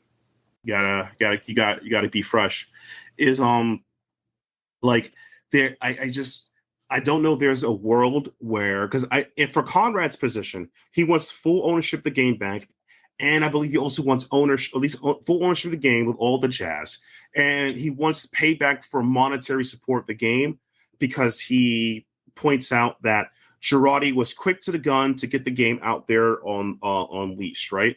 gotta be fresh, is I don't know if there's a world where, because for Conrad's position, he wants full ownership of the game back, and I believe he also wants ownership, at least full ownership of the game with all the jazz, and he wants payback for monetary support of the game, because he points out that Girardi was quick to the gun to get the game out there on leash, right?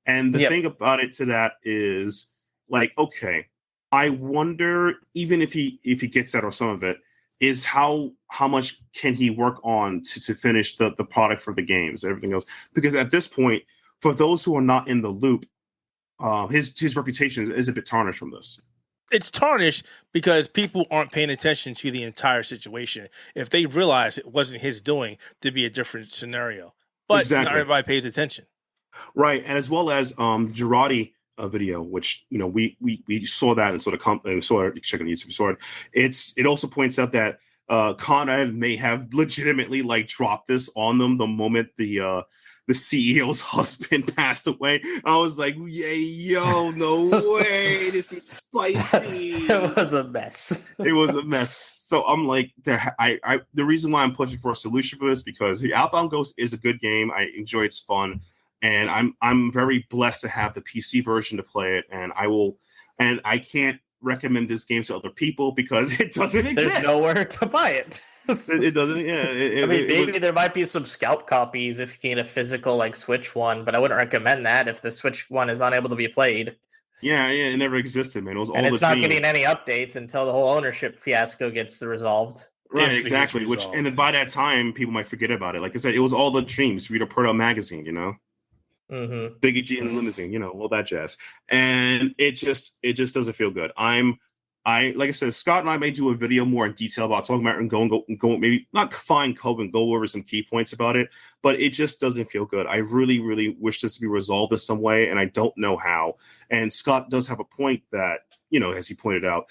And the thing about it to that is, like, okay, I wonder, even if he gets that or some of it, is how much can he work on to finish the product for the games, everything else? Because at this point, for those who are not in the loop, his reputation is a bit tarnished from this. It's tarnished because people aren't paying attention to the entire situation. If they realize it wasn't his doing, there'd be a different scenario. But not everybody pays attention. Right, and as well as Girardi video, which we saw that and saw check on YouTube. Saw it. It also points out that Conrad may have legitimately dropped this on them the moment the CEO's husband passed away. I was like, yo, no way, this is spicy. It was a mess. It was a mess. So I'm like, the reason why I'm pushing for a solution for this, because the Outbound Ghost is a good game. I enjoy its fun. And I'm very blessed to have the PC version to play it, and I can't recommend this game to other people because it doesn't exist. There's nowhere to buy it. It doesn't. Yeah, maybe there might be some scalp copies if you get a physical Switch one, but I wouldn't recommend that if the Switch one is unable to be played. Yeah, it never existed, man. It was all it's not getting any updates until the whole ownership fiasco gets resolved. Right, exactly. And then by that time, people might forget about it. Like I said, it was all the dreams. Read a Proto magazine, Mm-hmm. Biggie G and the limousine, all that jazz, and it just doesn't feel good. Like I said, Scott and I may do a video more in detail about talking about it and go maybe not find code and go over some key points about it, but it just doesn't feel good. I really, really wish this to be resolved in some way, and I don't know how. And Scott does have a point that, as he pointed out,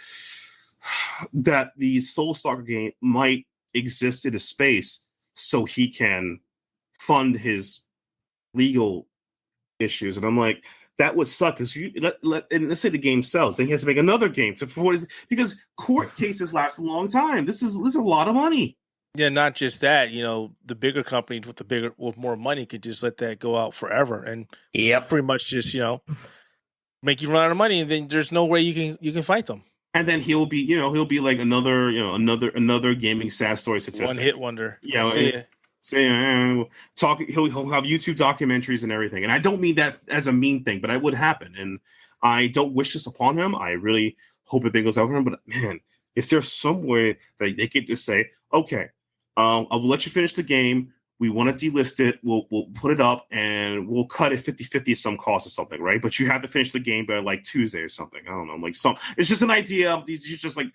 that the Soulstalker game might exist in a space so he can fund his legal issues. And I'm like, that would suck because and let's say the game sells, then he has to make another game because court cases last a long time. This is a lot of money. Yeah, not just that. The bigger companies with more money could just let that go out forever and pretty much just make you run out of money, and then there's no way you can fight them. And then he'll be like another gaming SaaS story statistic. One hit wonder. Yeah. He'll have YouTube documentaries and everything. And I don't mean that as a mean thing, but it would happen. And I don't wish this upon him. I really hope it goes over him. But man, is there some way that they could just say, okay, I will let you finish the game. We want to delist it. We'll put it up and we'll cut it 50-50 at some cost or something, right? But you have to finish the game by like Tuesday or something. I don't know. It's just an idea. These just like,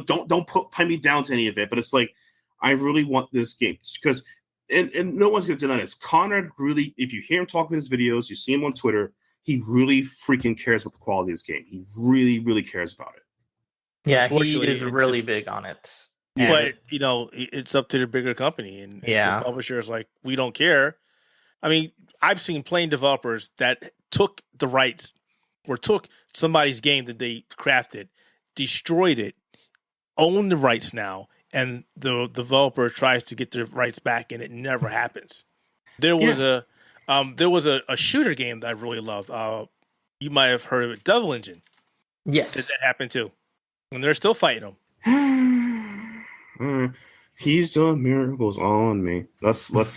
don't pin me down to any of it. But it's like, I really want this game because, and no one's going to deny this. Conrad really, if you hear him talk in his videos, you see him on Twitter, he really freaking cares about the quality of this game. He really, really cares about it. Yeah, he is really big on it. But it's up to the bigger company, and the publisher is like, we don't care. I mean, I've seen plain developers that took the rights or took somebody's game that they crafted, destroyed it, own the rights now, and the developer tries to get the rights back, and it never happens. There was a shooter game that I really loved. You might have heard of it, Devil Engine. Yes, that happened too, and they're still fighting them. He's done miracles on me. Let's move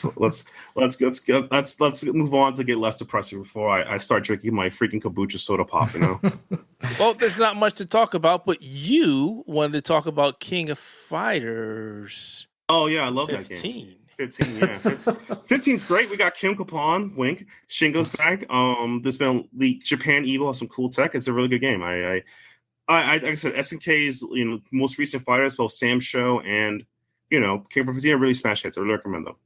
on to get less depressing before I start drinking my freaking kombucha soda pop. Well, there's not much to talk about, but you wanted to talk about King of Fighters. Oh yeah, I love 15. That game. 15, yeah. 15's great. We got Kim Kapan, Wink. Shingo's back. There's been the Japan Evo has some cool tech. It's a really good game. I like I said, SNK's most recent fighters, both Sam Show and King of Fighters, really smash hits. I really recommend them.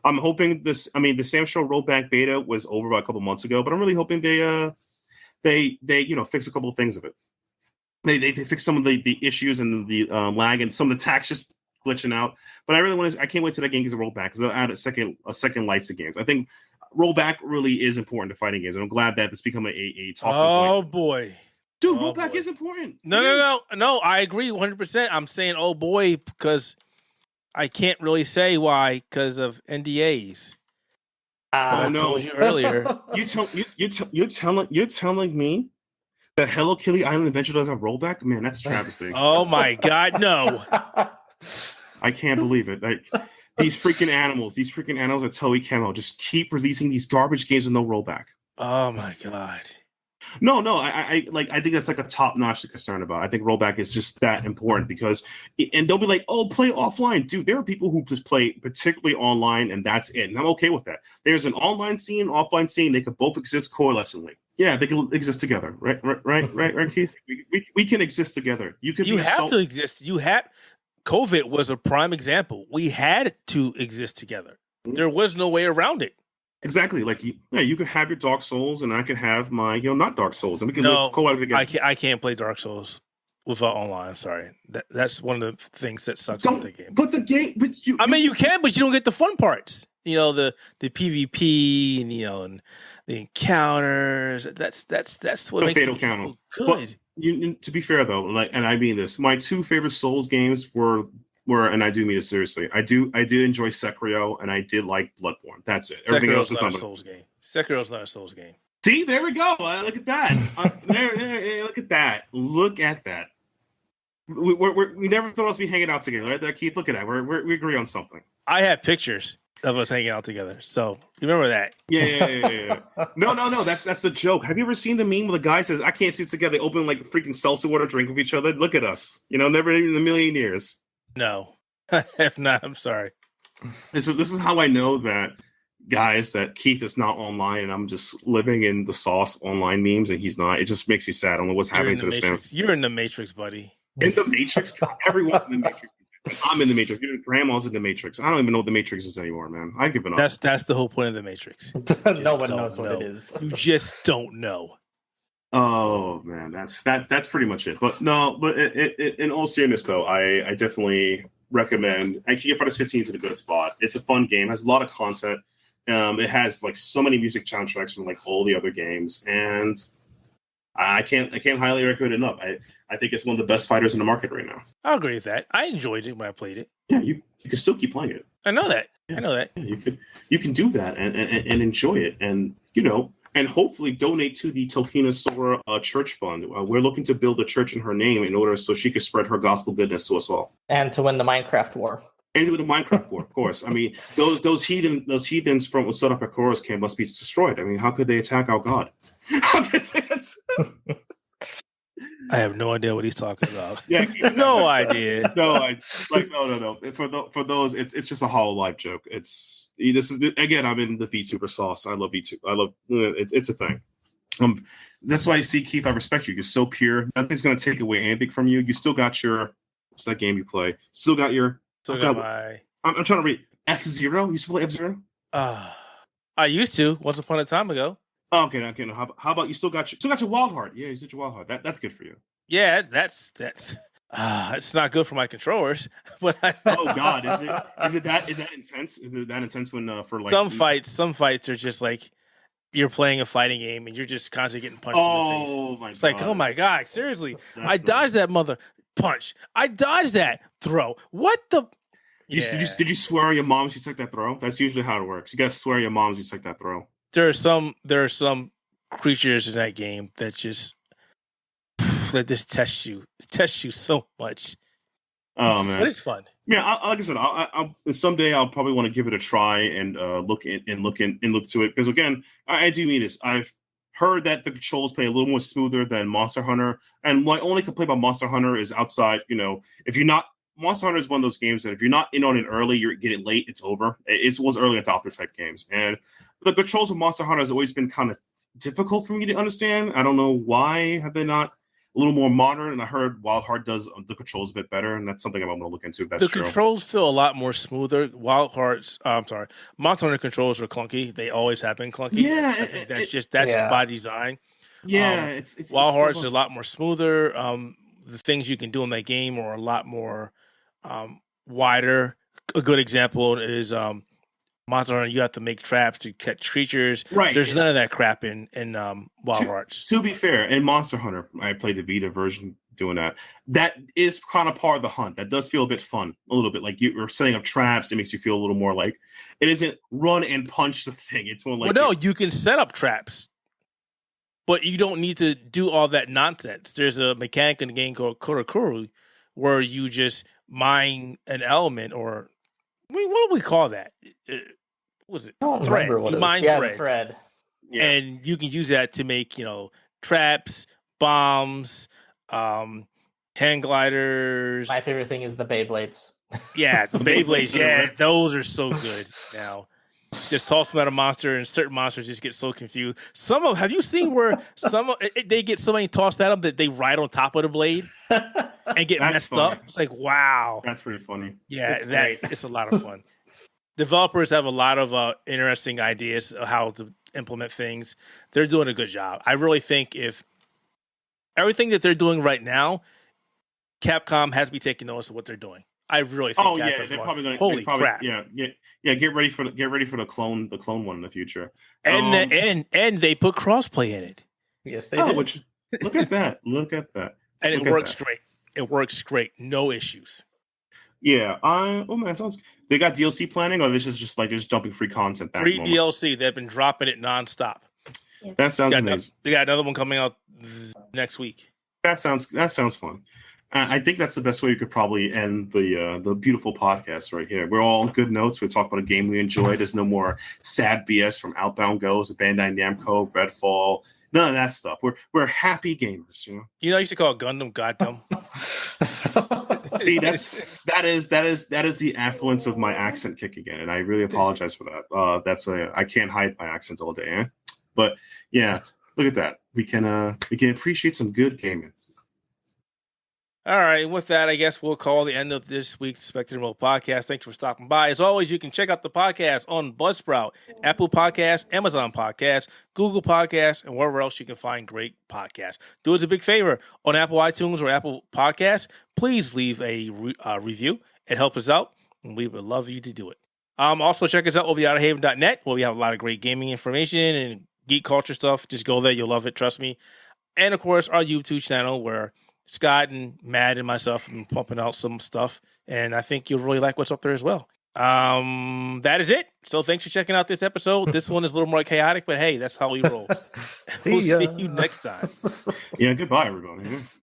I'm hoping the Sam Show rollback beta was over about a couple months ago, but I'm really hoping they fix a couple of things of it. They fix some of the issues and the lag and some of the tax just glitching out. But I can't wait till that game gets a rollback because they'll add a second life to games. I think rollback really is important to fighting games, and I'm glad that it's become a talking point. Oh boy. Dude, rollback is important. No. I agree 100%. I'm saying, oh boy, because I can't really say why because of NDAs. I told you earlier. You're telling me that Hello Kitty Island Adventure doesn't have rollback? Man, that's travesty. Oh my God, no! I can't believe it. Like these freaking animals at Toei Kemo just keep releasing these garbage games with no rollback. Oh my God. No, I think that's like a top-notch concern about. I think rollback is just that important because, and don't be like, oh, play offline, dude. There are people who just play particularly online, and that's it. And I'm okay with that. There's an online scene, offline scene. They could both exist coalescently. Yeah, they can exist together, right, Keith. We can exist together. You have to exist. COVID was a prime example. We had to exist together. There was no way around it. Exactly. Like, you could have your Dark Souls, and I could have my, not Dark Souls, and we can co-op together. I can't play Dark Souls without online. I'm sorry. That's one of the things that sucks about the game. But the game, you can, but you don't get the fun parts. The PvP and and the encounters. That's what makes it so good. But to be fair though, and I mean this, my two favorite Souls games were, and I do mean it seriously. I did enjoy Sekiro, and I did like Bloodborne. That's it. Everything else is not a Souls game. Sekiro's not a Souls game. See, there we go. Look at that. Look at that. Look at that. We never thought us be hanging out together, right there, Keith? Look at that. We agree on something. I have pictures of us hanging out together, so remember that. Yeah. No. That's the joke. Have you ever seen the meme where the guy says, "I can't sit together." They open like freaking seltzer water, drink with each other. Look at us. Never in a million years. No, if not, I'm sorry. This is how I know that, guys, that Keith is not online and I'm just living in the sauce online memes and he's not. It just makes me sad. I don't know what's happening to this family. You're in the Matrix, buddy. In the Matrix? Everyone's in the Matrix. I'm in the Matrix. Your grandma's in the Matrix. I don't even know what the Matrix is anymore, man. I've given up. That's the whole point of the Matrix. No one knows what it is. You just don't know. Oh man, that's pretty much it. But no, but in all seriousness though, I definitely recommend. King of Fighters 15 is in a good spot. It's a fun game, has a lot of content. It has like so many music soundtracks from like all the other games, and I can't highly recommend it enough. I think it's one of the best fighters in the market right now. I agree with that. I enjoyed it when I played it. Yeah, you can still keep playing it. I know that. Yeah. I know that. Yeah, you can do that and enjoy it, and and hopefully donate to the Tohina Sora church fund. We're looking to build a church in her name in order so she can spread her gospel goodness to us all, and to win the Minecraft war. And with the Minecraft war, of course. I mean, those heathens from Usoda Kokoro's camp must be destroyed. I mean, how could they attack our god? I have no idea what he's talking about. Yeah, no idea. No. For those, it's just a hollow life joke. This is again. I'm in the VTuber sauce. I love VTuber. I love it's a thing. That's why I see Keith. I respect you. You're so pure. Nothing's gonna take away anything from you. You still got your what's that game you play? Still got your. Still got my. I'm trying to read F-Zero. You used to play F-Zero? I used to once upon a time ago. Oh, okay. No, how about you still got your Wild Heart? Yeah, you still got your Wild Heart. That's good for you. Yeah, that's it's not good for my controllers. But oh God, is it that intense? Is it that intense when for like some fights are just like you're playing a fighting game and you're just constantly getting punched in the face. Oh my! It's like, oh my God, seriously, I dodged that mother punch. I dodged that throw. What the? Did you swear on your moms you took that throw? That's usually how it works. You gotta swear on your moms you took that throw. There are some creatures in that game that just test you so much. Oh man, but it's fun. Yeah, like I said, I'll someday I'll probably want to give it a try and look to it because again, I do mean this. I've heard that the controls play a little more smoother than Monster Hunter, and my only complaint about Monster Hunter is outside. If you're not Monster Hunter is one of those games that if you're not in on it early, you get it late, it's over. It was early adopter type games, and the controls of Monster Hunter has always been kind of difficult for me to understand. I don't know why have they not a little more modern. And I heard Wild Heart does the controls a bit better, and that's something I'm going to look into. If that's true. Controls feel a lot more smoother. Monster Hunter controls are clunky. They always have been clunky. Yeah, I think that's by design. Yeah, Wild Heart's a lot more smoother. The things you can do in that game are a lot more wider. A good example is Monster Hunter. You have to make traps to catch creatures. Right. There's none of that crap in Wild Hearts. To be fair, in Monster Hunter, I played the Vita version doing that. That is kind of part of the hunt. That does feel a bit fun, a little bit like you're setting up traps. It makes you feel a little more like it isn't run and punch the thing. It's more like you can set up traps, but you don't need to do all that nonsense. There's a mechanic in the game called Kurokuru where you just mine an element, or what do we call that? What was it? I don't thread. remember what you it mine was. threads. Thread. Yeah. And you can use that to make traps, bombs, hand gliders. My favorite thing is the Beyblades. Yeah, the Beyblades. Yeah, those are so good now. Just toss them at a monster, and certain monsters just get so confused. Have you seen where they get so many tossed at them that they ride on top of the blade and get messed up? It's like, wow, that's pretty funny. Yeah, it's a lot of fun. Developers have a lot of interesting ideas of how to implement things. They're doing a good job. I really think if everything that they're doing right now, Capcom has to be taking notice of what they're doing. I really think. Oh yeah, they're probably going to. Holy crap! Yeah. Get ready for the clone one in the future. And they put crossplay in it. Yes, they did. Look at that! Look at that! And it works great. It works great. No issues. Yeah. Sounds. They got DLC planning, or this is just like just jumping free content. Free DLC. They've been dropping it nonstop. Yes. That sounds amazing. They got another one coming out next week. That sounds fun. I think that's the best way you could probably end the beautiful podcast right here. We're all on good notes. We talk about a game we enjoyed. There's no more sad BS from Outbound Ghost, Bandai Namco, Redfall. None of that stuff. We're happy gamers, I used to call it Gundam Goddamn. See, that is the affluence of my accent kick again, and I really apologize for that. I can't hide my accent all day, But yeah, look at that. We can appreciate some good gaming. All right, with that, I guess we'll call the end of this week's Spectator Mode Podcast. Thanks for stopping by. As always, you can check out the podcast on Buzzsprout, Apple Podcasts, Amazon Podcasts, Google Podcasts, and wherever else you can find great podcasts. Do us a big favor on Apple iTunes or Apple Podcasts. Please leave a review. It helps us out, and we would love you to do it. Also, check us out over at outerhaven.net, where we have a lot of great gaming information and geek culture stuff. Just go there. You'll love it. Trust me. And, of course, our YouTube channel where Scott and Matt and myself have been pumping out some stuff. And I think you'll really like what's up there as well. That is it. So thanks for checking out this episode. This one is a little more chaotic, but hey, that's how we roll. We'll see you next time. Yeah, goodbye, everybody.